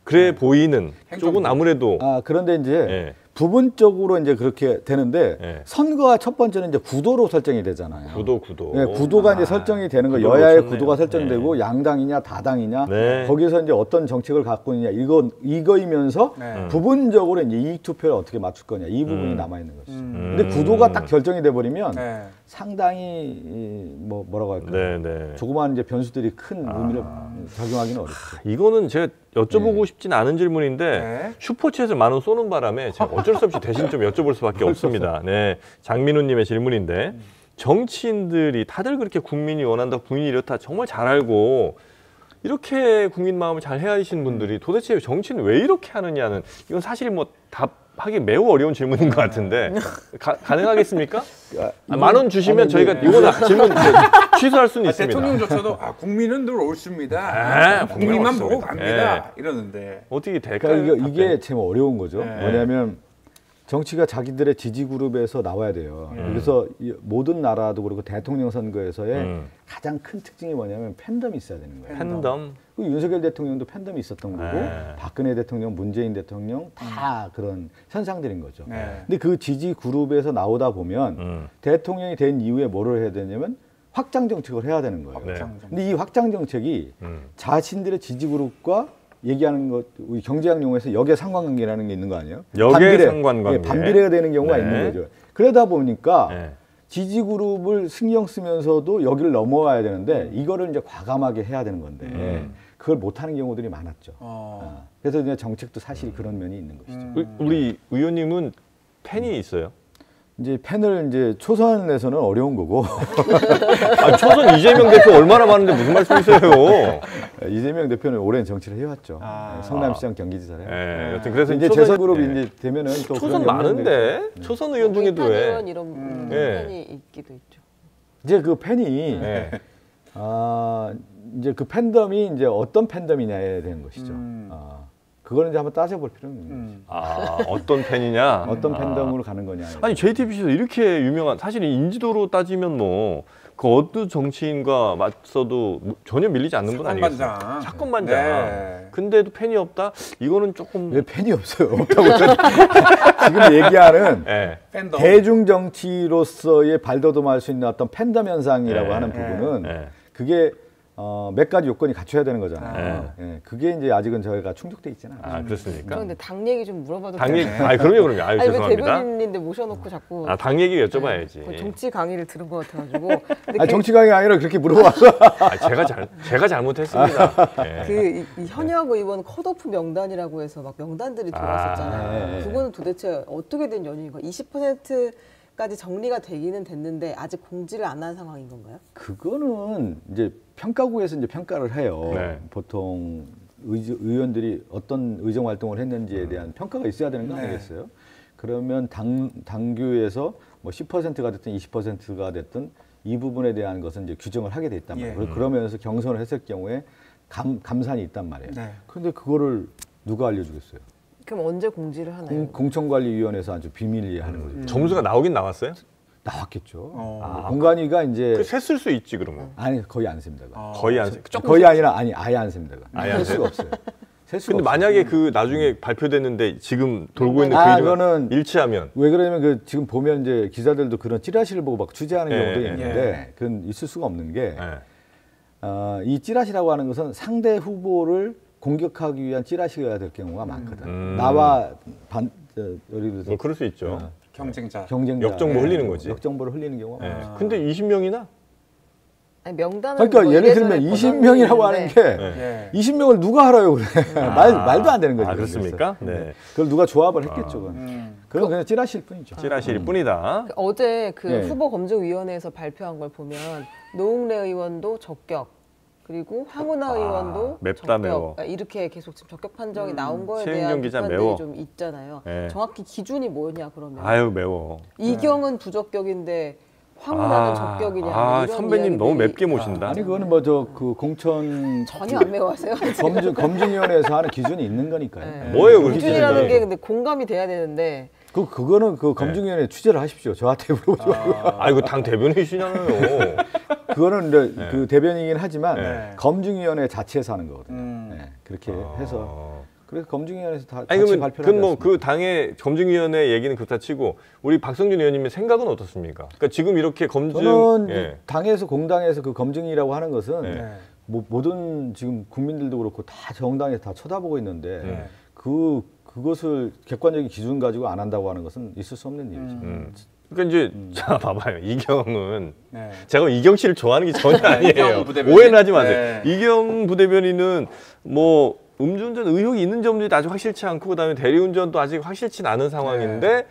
그래 보이는 쪽은 아무래도 그런데 이제 예. 부분적으로 이제 그렇게 되는데 예. 선거와 첫 번째는 이제 구도로 설정이 되잖아요. 구도. 네, 구도가 이제 설정이 되는 거 구도로 여야의 쳤네요. 구도가 설정되고 양당이냐 다당이냐 네. 거기서 이제 어떤 정책을 갖고 있느냐 이거이면서 네. 부분적으로 이제 이익 투표를 어떻게 맞출 거냐 이 부분이 남아 있는 것이죠. 근데 구도가 딱 결정이 돼 버리면 네. 상당히 뭐라고 할까요? 네. 조그마한 이제 변수들이 큰 의미를 적용하기는 어렵죠. 이거는 제가 여쭤보고 싶진 않은 질문인데 네. 슈퍼챗을 10,000원 쏘는 바람에 제가 어쩔 수 없이 대신 좀 여쭤볼 수밖에 없습니다. 네, 장민우님의 질문인데 정치인들이 다들 그렇게 국민이 원한다, 국민이 이렇다 정말 잘 알고 이렇게 국민 마음을 잘 헤아리시는 분들이 도대체 정치는 왜 이렇게 하느냐는 이건 사실 뭐 답하기 매우 어려운 질문인 것 같은데 가능하겠습니까? 10,000원 주시면 저희가 이거 질문 취소할 수는 있습니다. 대통령조차도 국민은 늘 옳습니다. 국민만 보고 갑니다. 이러는데 어떻게 될까요? 그러니까 이게 참 어려운 거죠. 네. 뭐냐면 정치가 자기들의 지지 그룹에서 나와야 돼요. 그래서 이 모든 나라도 그렇고 대통령 선거에서의 가장 큰 특징이 뭐냐면 팬덤이 있어야 되는 거예요. 팬덤. 그 윤석열 대통령도 팬덤이 있었던 거고 네. 박근혜 대통령, 문재인 대통령 다 그런 현상들인 거죠. 네. 근데 그 지지 그룹에서 나오다 보면 대통령이 된 이후에 뭐를 해야 되냐면 확장 정책을 해야 되는 거예요. 네. 근데 이 확장 정책이 자신들의 지지 그룹과 얘기하는 것, 우리 경제학 용어에서 역의 상관관계라는 게 있는 거 아니에요? 역의 상관관계. 예, 반비례가 되는 경우가 네. 있는 거죠. 그러다 보니까 네. 지지 그룹을 신경 쓰면서도 여기를 넘어와야 되는데 이거를 이제 과감하게 해야 되는 건데 그걸 못하는 경우들이 많았죠. 그래서 이제 정책도 사실 그런 면이 있는 것이죠. 우리 의원님은 팬이 있어요? 이제 팬을 이제 초선에서는 어려운 거고 초선 이재명 대표 얼마나 많은데 무슨 말씀이세요? 이재명 대표는 오랜 정치를 해왔죠. 성남시장 경기지사를. 네, 여튼 그래서 이제 초선- 재선 그룹이 네. 이제 되면은 또 초선 그런 많은데 초선 의원 중에도 의탄 왜? 의원 이런 네. 팬이 있기도 있죠. 이제 그 팬이 네. 이제 그 팬덤이 이제 어떤 팬덤이냐에 대한 것이죠. 그거는 이제 한번 따져볼 필요는 있는 거죠. 어떤 팬이냐? 어떤 팬덤으로 가는 거냐. 아니 JTBC에서 이렇게 유명한 사실 인지도로 따지면 뭐 그 어느 정치인과 맞서도 전혀 밀리지 않는 분 아니겠어요? 사건반장. 사건반장. 네. 근데도 팬이 없다? 이거는 조금 왜 팬이 없어요? 없다고 지금 얘기하는 예. 팬덤. 대중 정치로서의 발돋움할 수 있는 어떤 팬덤 현상이라고 네. 하는 부분은 네. 그게 몇 가지 요건이 갖춰야 되는 거잖아요. 예, 그게 이제 아직은 저희가 충족돼 있지는 않아요. 아 그렇습니까? 그런데 당 얘기 좀 물어봐도 당 얘기, 되나요? 그럼요. 아유, 아니 왜 죄송합니다. 대변인인데 모셔놓고 자꾸 당 얘기 여쭤봐야지. 거의 정치 강의를 들은 것 같아가지고 근데 아니, 정치 강의가 아니라 그렇게 물어봐서 제가 잘못했습니다. 예. 이 현역 의원 컷오프 명단이라고 해서 막 명단들이 들어왔었잖아요. 네. 그거는 도대체 어떻게 된 연유인가? 20%까지 정리가 되기는 됐는데 아직 공지를 안 한 상황인 건가요? 그거는 이제 평가구에서 이제 평가를 해요. 네. 보통 의원들이 어떤 의정 활동을 했는지에 대한 평가가 있어야 되는 거 아니겠어요? 그러면 당규에서 뭐 10%가 됐든 20%가 됐든 이 부분에 대한 것은 이제 규정을 하게 돼 있단 말이에요. 그러면서 경선을 했을 경우에 감산이 있단 말이에요. 네. 그런데 그거를 누가 알려주겠어요? 그럼 언제 공지를 하나요? 공천관리위원회에서 아주 비밀리에 하는 거죠. 점수가 나오긴 나왔어요? 나왔겠죠. 공관위가 이제 그 셌을 수 있지 그러면. 아니 거의 안 셉니다. 그건. 거의 안 세. 거의 아니라 아예 안 셉니다. 그건. 아예 안 셀 수가 없어요. 셀 수가 근데 없어요. 만약에 그 나중에 발표됐는데 지금 돌고 있는 그 이름이 그거는 일치하면 왜 그러냐면 그 지금 보면 이제 기자들도 그런 찌라시를 보고 막 취재하는 예, 경우도 예, 있는데 그건 있을 수가 없는 게 예. 이 찌라시라고 하는 것은 상대 후보를 공격하기 위한 찌라시가 될 경우가 많거든. 나와 예를 들어서 뭐 그럴 수 있죠. 경쟁자. 경쟁자 역정보 흘리는 거지. 역정보를 흘리는 경우가 예. 많아요. 근데 20명이나 아니, 명단은 그러니까 뭐 예를 들면 이래저래 20명이라고 하는 버전이 있는데 게 예. 20명을 누가 알아요 그래. 말도 안 되는 거죠. 아, 그렇습니까? 그래서. 네. 그걸 누가 조합을 했겠죠. 그건 그냥 찌라시일 뿐이죠. 찌라시일 뿐이다. 어제 그 예. 후보 검증위원회에서 발표한 걸 보면 노웅래 의원도 적격 그리고 황운하 의원도 맵다 적격 매워. 이렇게 계속 지금 적격 판정이 나온 거에 최은경 대한 기자 비판들이 매워. 좀 있잖아요. 예. 정확히 기준이 뭐냐 그러면 아유 매워. 이경은 부적격인데 황운하는 적격이냐 뭐 이런 선배님 너무 이야기들이 맵게 모신다. 아니 그거는 뭐 저 그 공천 전혀 안 매워하세요. 검증위원회에서 하는 기준이 있는 거니까요. 네. 뭐예요, 그 기준이라는 기준이? 게 근데 공감이 돼야 되는데 그거는 그 검증위원회 취재를 하십시오. 저한테 물어보지 말고. 아이고 당 대변인이시잖아요. 그거는 이제 그 대변이긴 하지만 네. 검증위원회 자체에서 하는 거거든요. 네, 그렇게 해서 어. 그래서 검증위원회에서 다 아니 같이 그러면 발표를 그건 하지 뭐 그 당의 검증위원회 얘기는 그렇다 치고 우리 박성준 의원님의 생각은 어떻습니까? 그러니까 지금 이렇게 검증 저는 예. 당에서 공당에서 그 검증이라고 하는 것은 네. 뭐 모든 지금 국민들도 그렇고 다 정당에서 다 쳐다보고 있는데 네. 그것을 객관적인 기준 가지고 안 한다고 하는 것은 있을 수 없는 일이죠. 그러니까 이제 자 봐봐요. 이경은 네. 제가 이경 씨를 좋아하는 게 전혀 아니에요. 이경 부대변인. 오해는 하지 마세요. 네. 이경 부대변인은 뭐 음주운전 의혹이 있는 점들이 아직 확실치 않고 그다음에 대리운전도 아직 확실치 않은 상황인데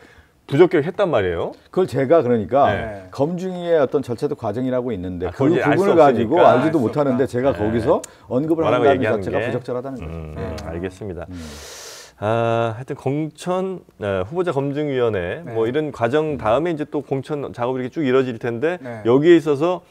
부적격했단 말이에요. 그걸 제가 그러니까 네. 검증의 어떤 절차적 과정이라고 있는데 그 그걸 이제 알수 부분을 가지고 없으니까. 알지도 알 수 못하는데 없다. 제가 거기서 언급을 뭐라고 한다는 얘기하는 자체가 게. 부적절하다는 거죠. 알겠습니다. 하여튼 공천 후보자 검증위원회 네. 뭐 이런 과정 다음에 이제 또 공천 작업이 이렇게 쭉 이뤄질 텐데 네. 여기에 있어서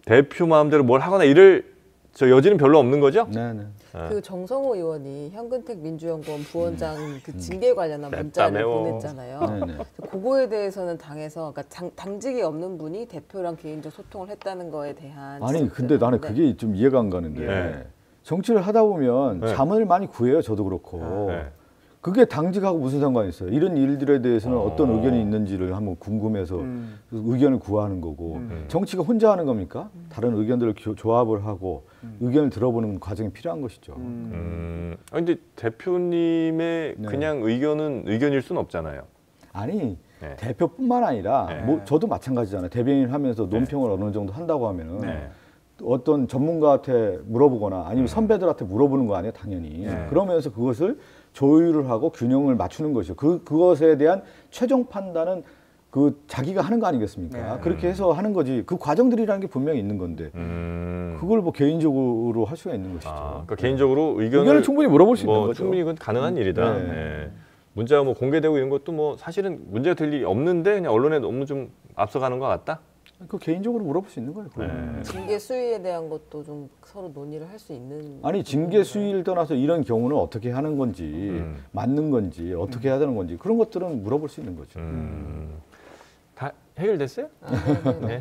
대표 마음대로 뭘 하거나 이럴 저 여지는 별로 없는 거죠? 네, 네. 그 정성호 의원이 현근택 민주연구원 부원장 그 징계 관련한 문자를 매워. 보냈잖아요. 네, 네. 그거에 대해서는 당에서 그러니까 당직이 없는 분이 대표랑 개인적 소통을 했다는 거에 대한 아니 지적들을 근데 나는 하는데 그게 좀 이해가 안 가는 게 네. 정치를 하다 보면 네. 자문을 많이 구해요. 저도 그렇고. 네. 그게 당직하고 무슨 상관이 있어요? 이런 일들에 대해서는 어떤 의견이 있는지를 한번 궁금해서 의견을 구하는 거고 정치가 혼자 하는 겁니까? 다른 의견들을 조합을 하고 의견을 들어보는 과정이 필요한 것이죠. 근데 대표님의 네. 그냥 의견은 의견일 수는 없잖아요. 아니 네. 대표뿐만 아니라 네. 뭐 저도 마찬가지잖아요. 대변인 하면서 논평을 어느 정도 한다고 하면은 네. 어떤 전문가한테 물어보거나 아니면 선배들한테 물어보는 거 아니에요, 당연히. 네. 그러면서 그것을 조율을 하고 균형을 맞추는 것이죠. 그것에 대한 최종 판단은 그 자기가 하는 거 아니겠습니까? 네. 그렇게 해서 하는 거지. 그 과정들이라는 게 분명히 있는 건데 그걸 뭐 개인적으로 할 수가 있는 것이죠. 그러니까 개인적으로 의견을 충분히 물어볼 수 뭐 있는 거죠. 충분히 그건 가능한 일이다. 네. 네. 문자가 뭐 공개되고 이런 것도 뭐 사실은 문제가 될 일이 없는데 그냥 언론에 너무 좀 앞서가는 것 같다. 그 개인적으로 물어볼 수 있는 거예요. 네. 징계 수위에 대한 것도 좀 서로 논의를 할 수 있는 아니 징계 수위를 떠나서 이런 경우는 어떻게 하는 건지 맞는 건지 어떻게 해야 되는 건지 그런 것들은 물어볼 수 있는 거죠. 다 해결됐어요? 네.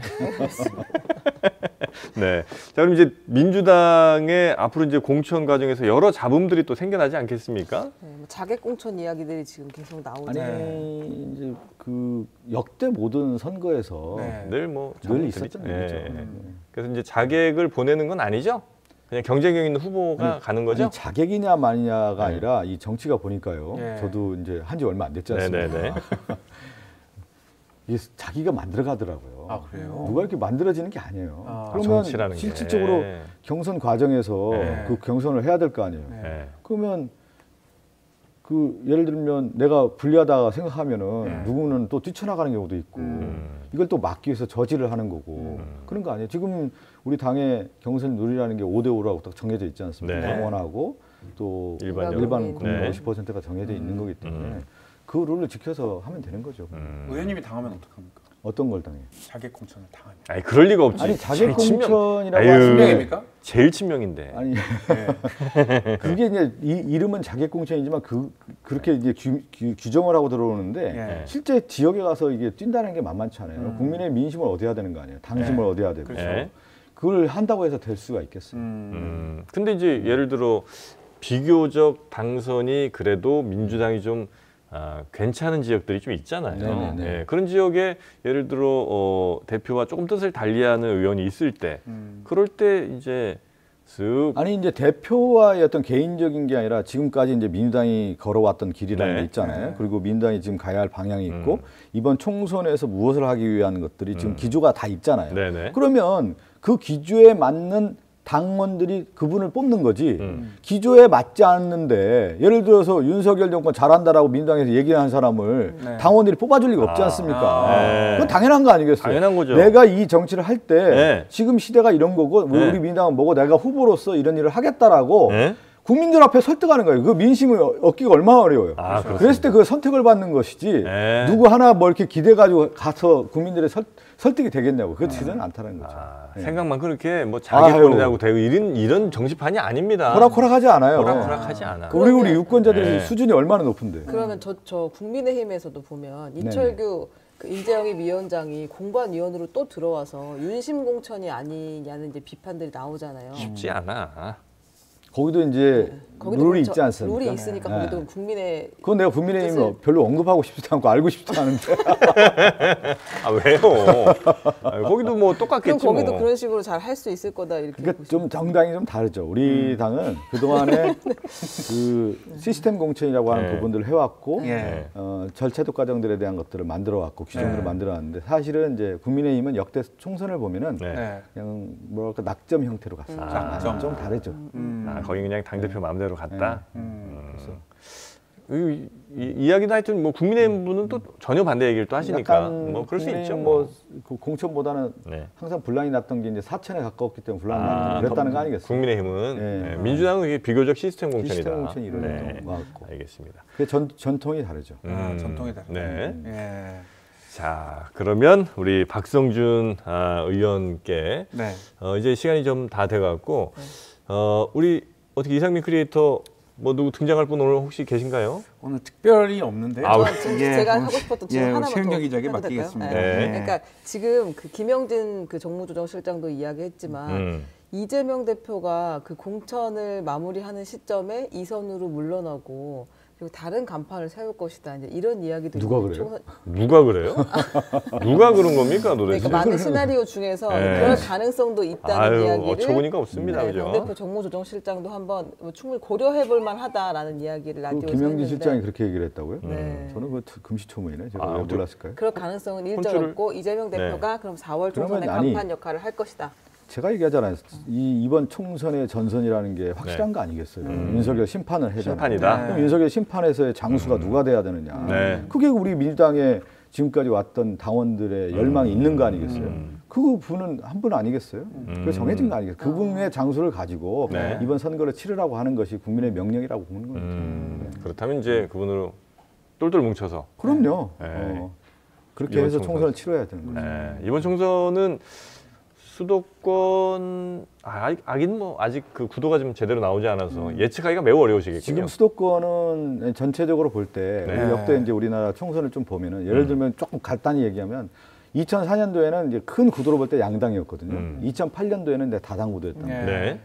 네. 자, 그럼 이제 민주당의 앞으로 이제 공천 과정에서 여러 잡음들이 또 생겨나지 않겠습니까? 네, 뭐 자객 공천 이야기들이 지금 계속 나오죠. 아니 이제 그 역대 모든 선거에서 네. 늘 뭐 늘 잡음들이 있었던 있죠. 일이죠. 예. 그래서 이제 자객을 보내는 건 아니죠? 그냥 경쟁력 있는 후보가 가는 거죠? 아니, 자객이냐 마냐가 네. 아니라 이 정치가 보니까요. 네. 저도 이제 한 지 얼마 안 됐지 않습니까? 네네네. 이게 자기가 만들어 가더라고요. 아, 그래요? 누가 이렇게 만들어지는 게 아니에요. 아, 그러면 정치라는 게. 실질적으로 경선 과정에서 네. 그 경선을 해야 될 거 아니에요. 네. 네. 그러면 그 예를 들면 내가 불리하다 생각하면은 누구는 또 뛰쳐나가는 경우도 있고 이걸 또 막기 위해서 저지를 하는 거고 그런 거 아니에요. 지금 우리 당의 경선 룰이라는 게 5대5라고 딱 정해져 있지 않습니까? 네. 당원하고 또 일반 일반 국민. 국민 네. 50%가 정해져 있는 거기 때문에 그 룰을 지켜서 하면 되는 거죠. 의원님이 당하면 어떡합니까? 어떤 걸 당해? 자객 공천을 당하면. 아니 그럴 리가 없지. 아니 자객 제일 친명. 공천이라고 아유. 하시면 신명입니까? 제일 친명인데. 아니 그게 이제 이름은 자객 공천이지만 그렇게 이제 규정을 하고 들어오는데 예. 실제 지역에 가서 이게 뛴다는 게 만만치 않아요. 국민의 민심을 얻어야 되는 거 아니에요. 당심을 얻어야 되고. 그렇죠. 네. 그걸 한다고 해서 될 수가 있겠어요. 근데 이제 예를 들어 비교적 당선이 그래도 민주당이 좀 괜찮은 지역들이 좀 있잖아요. 네네네. 예, 그런 지역에 예를 들어 대표와 조금 뜻을 달리하는 의원이 있을 때, 그럴 때 이제 쓱 아니 이제 대표와의 어떤 개인적인 게 아니라 지금까지 이제 민주당이 걸어왔던 길이라는 네. 게 있잖아요. 그리고 민주당이 지금 가야 할 방향이 있고 이번 총선에서 무엇을 하기 위한 것들이 지금 기조가 다 있잖아요. 네네. 그러면 그 기조에 맞는 당원들이 그분을 뽑는 거지 기조에 맞지 않는데 예를 들어서 윤석열 정권 잘한다라고 민주당에서 얘기한 사람을 네. 당원들이 뽑아줄 리가 없지 않습니까? 네. 그건 당연한 거 아니겠어요? 당연한 거죠. 내가 이 정치를 할 때 네. 지금 시대가 이런 거고 네. 우리 민주당은 뭐고 내가 후보로서 이런 일을 하겠다라고 네? 국민들 앞에 설득하는 거예요. 그 민심을 얻기가 얼마나 어려워요. 그렇습니다. 그랬을 때 그 선택을 받는 것이지 네. 누구 하나 뭐 이렇게 기대가지고 가서 국민들의 설득이 되겠냐고. 그렇지는 않다는 거죠. 네. 생각만 그렇게 뭐 자기 아유. 권하고 되고 이런 정치판이 아닙니다. 호락호락하지 않아요. 호락호락하지 않아. 우리 유권자들의 네. 수준이 얼마나 높은데. 그러면 저 국민의힘에서도 보면 이철규 그 인재영입 위원장이 공관위원으로 또 들어와서 윤심 공천이 아니냐는 이제 비판들이 나오잖아요. 쉽지 않아. 거기도 이제 거기도 룰이 저- 있지 않습니까? 룰이 있으니까 네. 거기도 국민의 그건 내가 국민의힘 뜻을- 별로 언급하고 싶지도 않고 알고 싶지도 않은데. 왜요? 거기도 뭐 똑같겠지 그럼 거기도 뭐. 그런 식으로 잘 할 수 있을 거다 이렇게 그러니까 보시면 좀 정당이 좀 다르죠. 우리 당은 그동안에 그 시스템 공천이라고 하는 네. 부분들을 해왔고 예. 절차적 과정들에 대한 것들을 만들어왔고 규정들을 네. 만들어왔는데 사실은 이제 국민의힘은 역대 총선을 보면은 네. 네. 그냥 뭐랄까 낙점 형태로 갔어요. 낙점. 좀 다르죠. 거기 그냥 당 대표 마음대로 갔다. 그래서 이야기는 하여튼 뭐 국민의힘 분은 또 전혀 반대 얘기를 또 하시니까 약간 뭐 그럴 수 있죠. 그 공천보다는 네. 항상 분란이 났던 게 이제 사천에 가까웠기 때문에 분란이 났던 그랬다는 거 아니겠어요? 국민의힘은 네. 네, 민주당은 이게 비교적 시스템 공천이다. 시스템 공천이 이루어졌던 것 같고. 알겠습니다. 그 전통이 다르죠. 전통이 다르다. 네. 예. 자, 그러면 우리 박성준 의원께 네. 이제 시간이 좀 다 돼갖고 우리 어떻게 이상민 크리에이터 뭐 누구 등장할 분 오늘 혹시 계신가요? 오늘 특별히 없는데. 아, 제가 하고 싶었던 질문 하나만 최은경 더 기자에게 해도 될까요? 맡기겠습니다. 네. 그러니까 지금 그 김영진 그 정무조정실장도 이야기했지만 이재명 대표가 그 공천을 마무리하는 시점에 이선으로 물러나고 그리고 다른 간판을 세울 것이다. 이제 이런 이야기도 누가 있는데 그래요? 누가 그래요? 누가 그런 겁니까 도대체? 그러니까 많은 시나리오 중에서 네. 그럴 가능성도 있다는 아유, 이야기를 어처구니가 없습니다, 그죠? 당 대표 정무조정실장도 한번 충분히 고려해볼 만하다라는 이야기를 라디오에서 김영진 했는데 실장이 그렇게 얘기를 했다고요? 네. 저는 그 금시초문이네. 제가 왜 아무튼 몰랐을까요? 그럴 가능성은 일절 혼쭐을- 없고 이재명 대표가 그럼 4월 총선에 그러면 아니, 간판 역할을 할 것이다. 제가 얘기하잖아요. 이번 총선의 전선이라는 게 확실한 거 아니겠어요? 윤석열 심판을 해야 심판이다. 네. 그럼 윤석열 심판에서의 장수가 누가 돼야 되느냐. 네. 그게 우리 민주당에 지금까지 왔던 당원들의 열망이 있는 거 아니겠어요? 그 분은 한 분 아니겠어요? 그 정해진 거 아니겠어요? 그분의 장수를 가지고 네. 이번 선거를 치르라고 하는 것이 국민의 명령이라고 보는 거죠. 그렇다면 이제 그분으로 똘똘 뭉쳐서 그럼요. 네. 그렇게 이번 해서 총선. 총선을 치러야 되는 거죠. 이번 총선은 수도권 하긴 뭐 아직 그 구도가 좀 제대로 나오지 않아서 예측하기가 매우 어려우시겠군요. 지금 수도권은 전체적으로 볼 때 네. 역대 이제 우리나라 총선을 좀 보면은 예를 들면 조금 간단히 얘기하면 2004년도에는 이제 큰 구도로 볼 때 양당이었거든요. 2008년도에는 이제 다당 구도였단 말이에요. 네.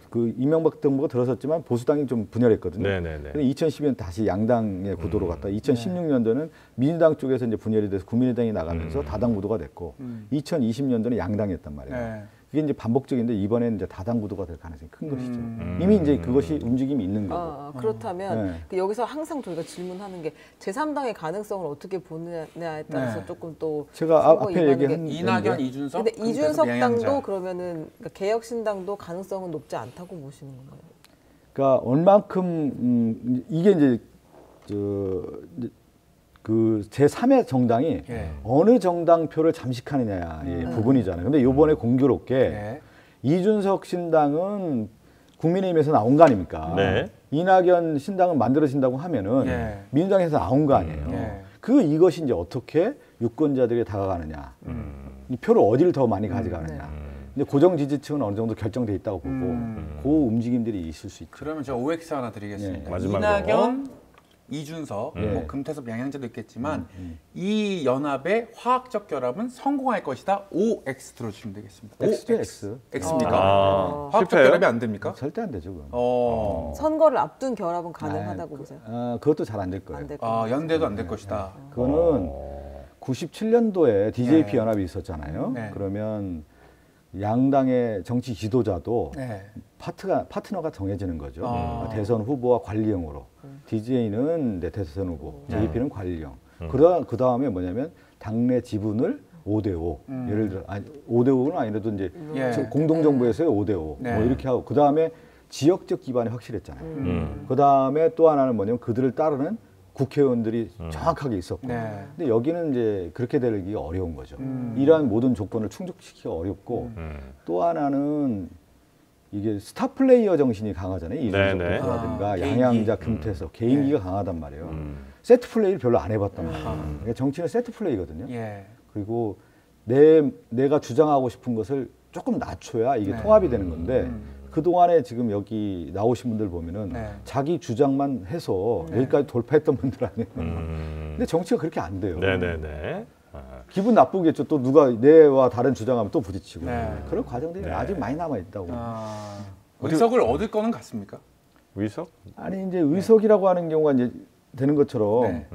그 이명박 정부가 들어섰지만 보수당이 좀 분열했거든요. 네네네. 근데 2012년 다시 양당의 구도로 갔다. 2016년도는 민주당 쪽에서 이제 분열이 돼서 국민의당이 나가면서 다당 구도가 됐고 2020년도는 양당이었단 말이에요. 네. 그게 이제 반복적인데 이번에는 이제 다당 구도가 될 가능성이 큰 것이죠. 이미 이제 그것이 움직임이 있는 거고. 그렇다면 네. 그 여기서 항상 저희가 질문하는 게 제3당의 가능성을 어떻게 보느냐에 따라서 네. 조금 또 제가 선거 앞에 임하는 얘기한 게- 이낙연, 이준석. 근데 금태섭, 이준석 양양자. 당도 그러면은 그러니까 개혁신당도 가능성은 높지 않다고 보시는 건가요? 그러니까 얼만큼 이게 이제 그 제3의 정당이 예. 어느 정당 표를 잠식하느냐의 부분이잖아요. 근데 이번에 공교롭게 예. 이준석 신당은 국민의힘에서 나온 거 아닙니까? 네. 이낙연 신당은 만들어진다고 하면은 예. 민주당에서 나온 거 아니에요. 예. 이것이 이제 어떻게 유권자들이 다가가느냐, 이 표를 어디를 더 많이 가져가느냐. 근데 고정 지지층은 어느 정도 결정돼 있다고 보고 그 움직임들이 있을 수 있죠. 그러면 저 OX 하나 드리겠습니다. 네. 마지막으로. 이낙연, 이준석, 네. 뭐 금태섭, 양양자도 있겠지만 이 연합의 화학적 결합은 성공할 것이다. OX 들어주시면 되겠습니다. X죠, OX. X. X입니까? 화학적 실패해요? 결합이 안 됩니까? 절대 안 되죠, 그건. 선거를 앞둔 결합은 가능하다고 보세요? 그것도 잘 안 될 거예요. 안 될 거예요. 연대도 안 될 것이다. 그거는 97년도에 DJP 연합이 있었잖아요. 네. 그러면 양당의 정치 지도자도 네. 파트너가 정해지는 거죠. 대선 후보와 관리형으로. DJ는 내 대선 후보, JP는 관리형. 그 다음에 뭐냐면 당내 지분을 5대5. 예를 들어 5대5는 아니라도 이제 예. 공동정부에서의 5대5. 네. 뭐 이렇게 하고 그 다음에 지역적 기반이 확실했잖아요. 그 다음에 또 하나는 뭐냐면 그들을 따르는 국회의원들이 정확하게 있었고. 네. 근데 여기는 이제 그렇게 되기가 어려운 거죠. 이러한 모든 조건을 충족시키기가 어렵고 또 하나는 이게 스타 플레이어 정신이 강하잖아요. 이준석 네네. 대표라든가 개인기. 양양자, 금태섭 개인기가 강하단 말이에요. 세트 플레이를 별로 안 해봤단 말이에요. 그러니까 정치는 세트 플레이거든요. 예. 그리고 내가 주장하고 싶은 것을 조금 낮춰야 이게 네. 통합이 되는 건데 그동안에 지금 여기 나오신 분들 보면은 네. 자기 주장만 해서 여기까지 돌파했던 분들 아니에요. 근데 정치가 그렇게 안 돼요. 네네네. 기분 나쁘겠죠. 또 누가 내와 다른 주장하면 또 부딪히고. 네. 그런 과정들이 아직 많이 남아 있다고. 의석을 얻을 거는 같습니까? 위석? 아니 이제 의석이라고 하는 경우가 이제 되는 것처럼 네.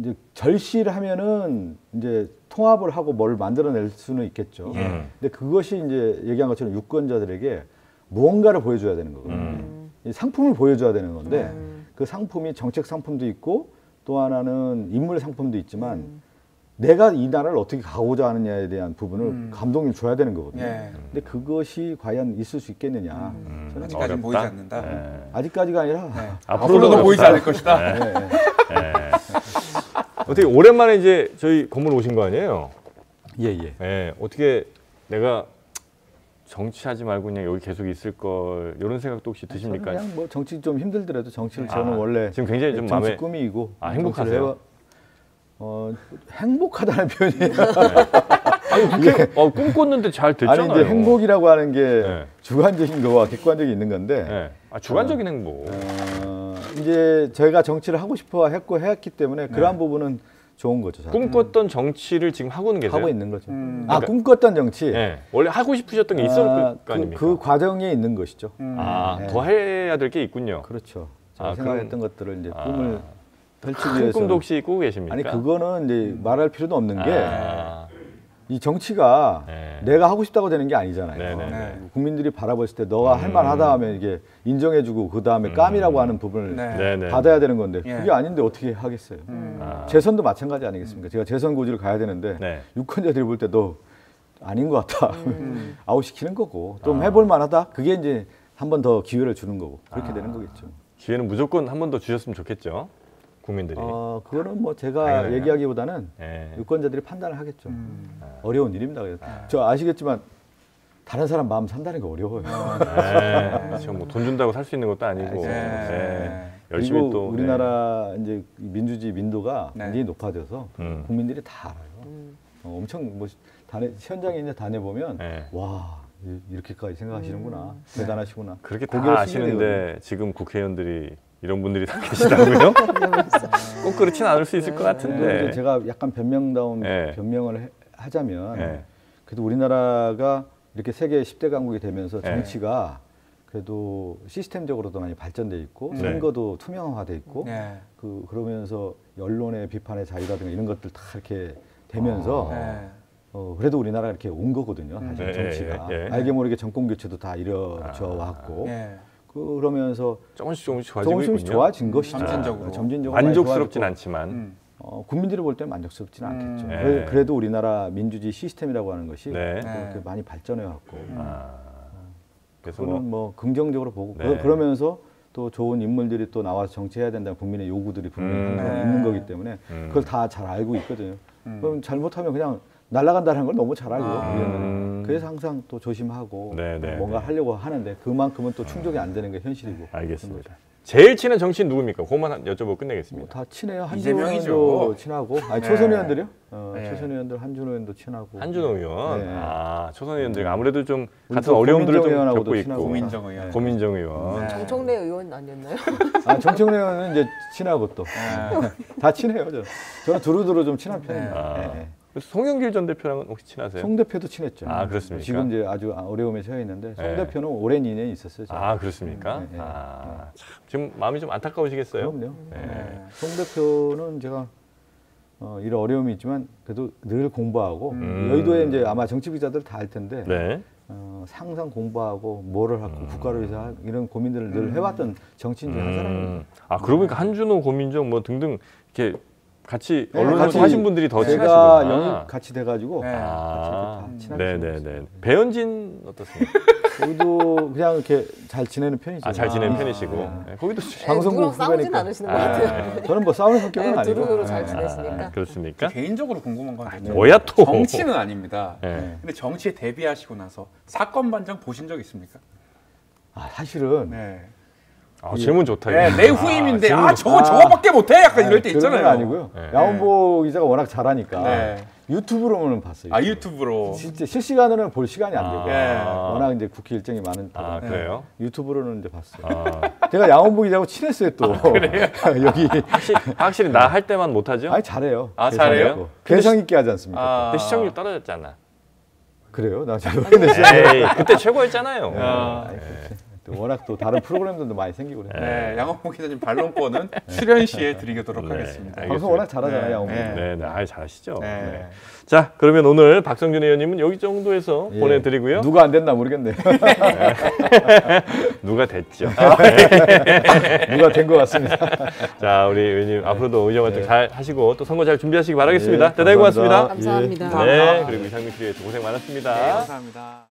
이제 절실을 하면은 이제 통합을 하고 뭘 만들어낼 수는 있겠죠. 예. 근데 그것이 이제 얘기한 것처럼 유권자들에게 무언가를 보여줘야 되는 거거든요. 이 상품을 보여줘야 되는 건데 그 상품이 정책 상품도 있고 또 하나는 인물 상품도 있지만 내가 이 나라를 어떻게 가고자 하느냐에 대한 부분을 감동을 줘야 되는 거거든요. 예. 근데 그것이 과연 있을 수 있겠느냐? 저는 아직까지는 어렵다. 보이지 않는다. 네. 아직까지가 아니라 네. 앞으로도 앞으로도 보이지 어렵다. 않을 것이다. 네, 네. 네. 어떻게 오랜만에 이제 저희 건물 오신 거 아니에요? 예, 예. 네. 어떻게 내가 정치하지 말고 그냥 여기 계속 있을 걸 이런 생각도 혹시 저는 드십니까? 그냥 뭐 정치 좀 힘들더라도 정치를 저는 원래 지금 굉장히 좀 정치 마음에 꿈이고 아, 행복하세요? 행복하다는 표현이에요. 꿈꿨는데 잘 됐잖아요. 아니 이제 행복이라고 하는 게 네. 주관적인 거와 객관적이 있는 건데 네. 아, 주관적인 행복. 이제 저희가 정치를 하고 싶어 했고 했기 때문에 그러한 부분은 좋은 거죠. 저는. 꿈꿨던 정치를 지금 하고는 계세요? 하고 있는 거죠. 그러니까- 꿈꿨던 정치. 네. 원래 하고 싶으셨던 게 있을 거 아닙니까? 그 과정에 있는 것이죠. 아, 네. 더 해야 될 게 있군요. 그렇죠. 제가 아, 생각했던 것들을 이제 아. 꿈을 펼치기 큰 위해서. 꿈도 혹시 꾸고 계십니까? 아니 그거는 이제 말할 필요도 없는 게 이 아, 정치가 네. 내가 하고 싶다고 되는 게 아니잖아요. 네네네. 국민들이 바라봤을 때 너가 할 만하다 하면 이게 인정해주고 그 다음에 깜이라고 하는 부분을 네. 네네. 받아야 되는 건데 예. 그게 아닌데 어떻게 하겠어요? 아. 재선도 마찬가지 아니겠습니까? 제가 재선 고지를 가야 되는데 네. 유권자들이 볼 때 너 아닌 것 같다 아웃시키는 거고 좀 아. 해볼 만하다 그게 이제 한 번 더 기회를 주는 거고 그렇게 되는 거겠죠. 기회는 무조건 한 번 더 주셨으면 좋겠죠. 국민들이. 그거는 뭐 제가 당연해요. 얘기하기보다는 네. 유권자들이 판단을 하겠죠. 어려운 일입니다. 그래서 저 아시겠지만 다른 사람 마음 산다는 게 어려워요. 네. 지금 뭐 돈 준다고 살 수 있는 것도 아니고. 네. 네. 열심히 그리고 또 우리나라 이제 민주주의 민도가 네. 굉장히 높아져서 국민들이 다 알아요. 엄청 뭐 현장에 이제 다녀 보면 네. 와 이렇게까지 생각하시는구나 대단하시구나. 그렇게 고개를 다 숙이게 아시는데 되거든요. 지금 국회의원들이 이런 분들이 다 계시다고요? 꼭 그렇진 않을 수 있을 것 근데 같은데. 이제 제가 약간 변명다운 네. 변명을 하자면 네. 그래도 우리나라가 이렇게 세계 10대 강국이 되면서 네. 정치가 그래도 시스템적으로도 많이 발전돼 있고 네. 선거도 투명화돼 있고 네. 그러면서 언론의 비판의 자유라든가 이런 것들 다 이렇게 되면서 네. 그래도 우리나라가 이렇게 온 거거든요. 사실 네, 정치가 예, 예. 알게 모르게 정권 교체도 다 이뤄져 왔고 네. 그러면서 조금씩 좋아지고 조금씩 있군요. 좋아진 것이죠. 점진적으로. 점진적으로 많이 만족스럽진 좋아졌고, 않지만. 국민들이 볼 때는 만족스럽지는 않겠죠. 네. 그래도 우리나라 민주주의 시스템이라고 하는 것이 네. 그렇게 많이 발전해 왔고 그래서 그거는 뭐 긍정적으로 보고 네. 그러면서 또 좋은 인물들이 또 나와서 정치해야 된다는 국민의 요구들이 분명히 항상 네. 있는 거기 때문에 그걸 다 잘 알고 있거든요. 그럼 잘못하면 그냥 날아간다는 걸 너무 잘 알고 우리는 그래서 항상 또 조심하고 네, 네, 뭔가 네. 하려고 하는데 그만큼은 또 충족이 안 되는 게 현실이고 알겠습니다. 제일 친한 정치인 누굽니까? 그것만 여쭤보고 끝내겠습니다. 다 친해요. 이재명이죠. 한준호 친하고 아니 네. 초선 의원들이요. 네. 초선 의원들 한준호 의원도 친하고 한준호 의원. 네. 초선 의원들 아무래도 좀 우리 같은 또 어려움들을 좀 고민정 의원하고도 겪고 친하고. 있고. 고민정 의원. 고민정 의원. 네. 정청래 의원 아니었나요? 정청래 의원은 이제 친하고 또 다 네. 친해요. 저는 두루두루 좀 친한 편입니다. 아. 네. 그래서 송영길 전 대표랑은 혹시 친하세요? 송 대표도 친했죠. 아, 그렇습니까? 지금 이제 아주 어려움에 처해 있는데 송 네. 대표는 오랜 인연이 있었어요. 저랑. 그렇습니까? 네, 네. 참 지금 마음이 좀 안타까우시겠어요? 그럼요. 네. 송 대표는 제가 이런 어려움이 있지만 그래도 늘 공부하고 여의도에 이제 아마 정치 기자들 다 알 텐데 네. 항상 공부하고 뭐를 하고 국가를 위해서 이런 고민들을 늘 해왔던 정치인 중에 한 사람입니다. 그러고 보니까 한준호, 고민정 뭐 등등 이렇게 같이 네, 언론에서 같이 하신 분들이 더 제가 친하시구나. 영입 같이 돼가지고 네. 같이 다 친하게 네네네. 배현진 어떻습니까? 거기도 그냥 이렇게 잘 지내는 편이죠. 잘 지내는 편이시고. 네, 거기도 방송국 누구랑 싸우진 후배니까. 않으시는 것 같아요. 저는 뭐 싸우는 성격은 아니고. 두루두루 잘 지내시니까. 그렇습니까? 개인적으로 궁금한 건데 뭐야 또? 정치는 아닙니다. 네. 근데 정치에 데뷔하시고 나서 사건 반장 보신 적 있습니까? 사실은 네. 질문 좋다. 네, 이거. 내 후임인데 질문 저거밖에 못해? 약간 이럴 때 그런 있잖아요. 건 아니고요. 네. 양원보 기자가 워낙 잘하니까 네. 유튜브로는 봤어요. 유튜브로. 실제 실시간으로는 볼 시간이 안 되고 네. 워낙 이제 국회 일정이 많으니까 그래요? 유튜브로는 이제 봤어요. 제가 양원보 기자하고 친했어요 또. 여기 확실히 나 할 때만 못하죠? 아니 잘해요. 잘해요? 개성 있게 하지 않습니까? 근데 시청률 떨어졌잖아. 그래요? 나 잘 모르겠는데. 에이, 그때 최고였잖아요. 아니, 그렇지. 또 워낙 또 다른 프로그램들도 많이 생기고 그래요. 네, 양홍복 기자님 반론권은 출연 시에 드리도록 하겠습니다. 알겠습니다. 방송 워낙 잘하잖아요, 네, 양홍. 네. 네, 네, 아유 잘하시죠. 네. 네. 자, 그러면 오늘 박성준 의원님은 여기 정도에서 예. 보내드리고요. 누가 안 됐나 모르겠네요. 누가 됐죠. 누가 된 것 같습니다. 자, 우리 의원님 앞으로도 의정 활동 네. 잘 하시고 또 선거 잘 준비하시기 바라겠습니다. 예, 대단히 고맙습니다. 감사합니다. 네, 그리고 이상민 크리에이터 고생 많았습니다. 네, 감사합니다.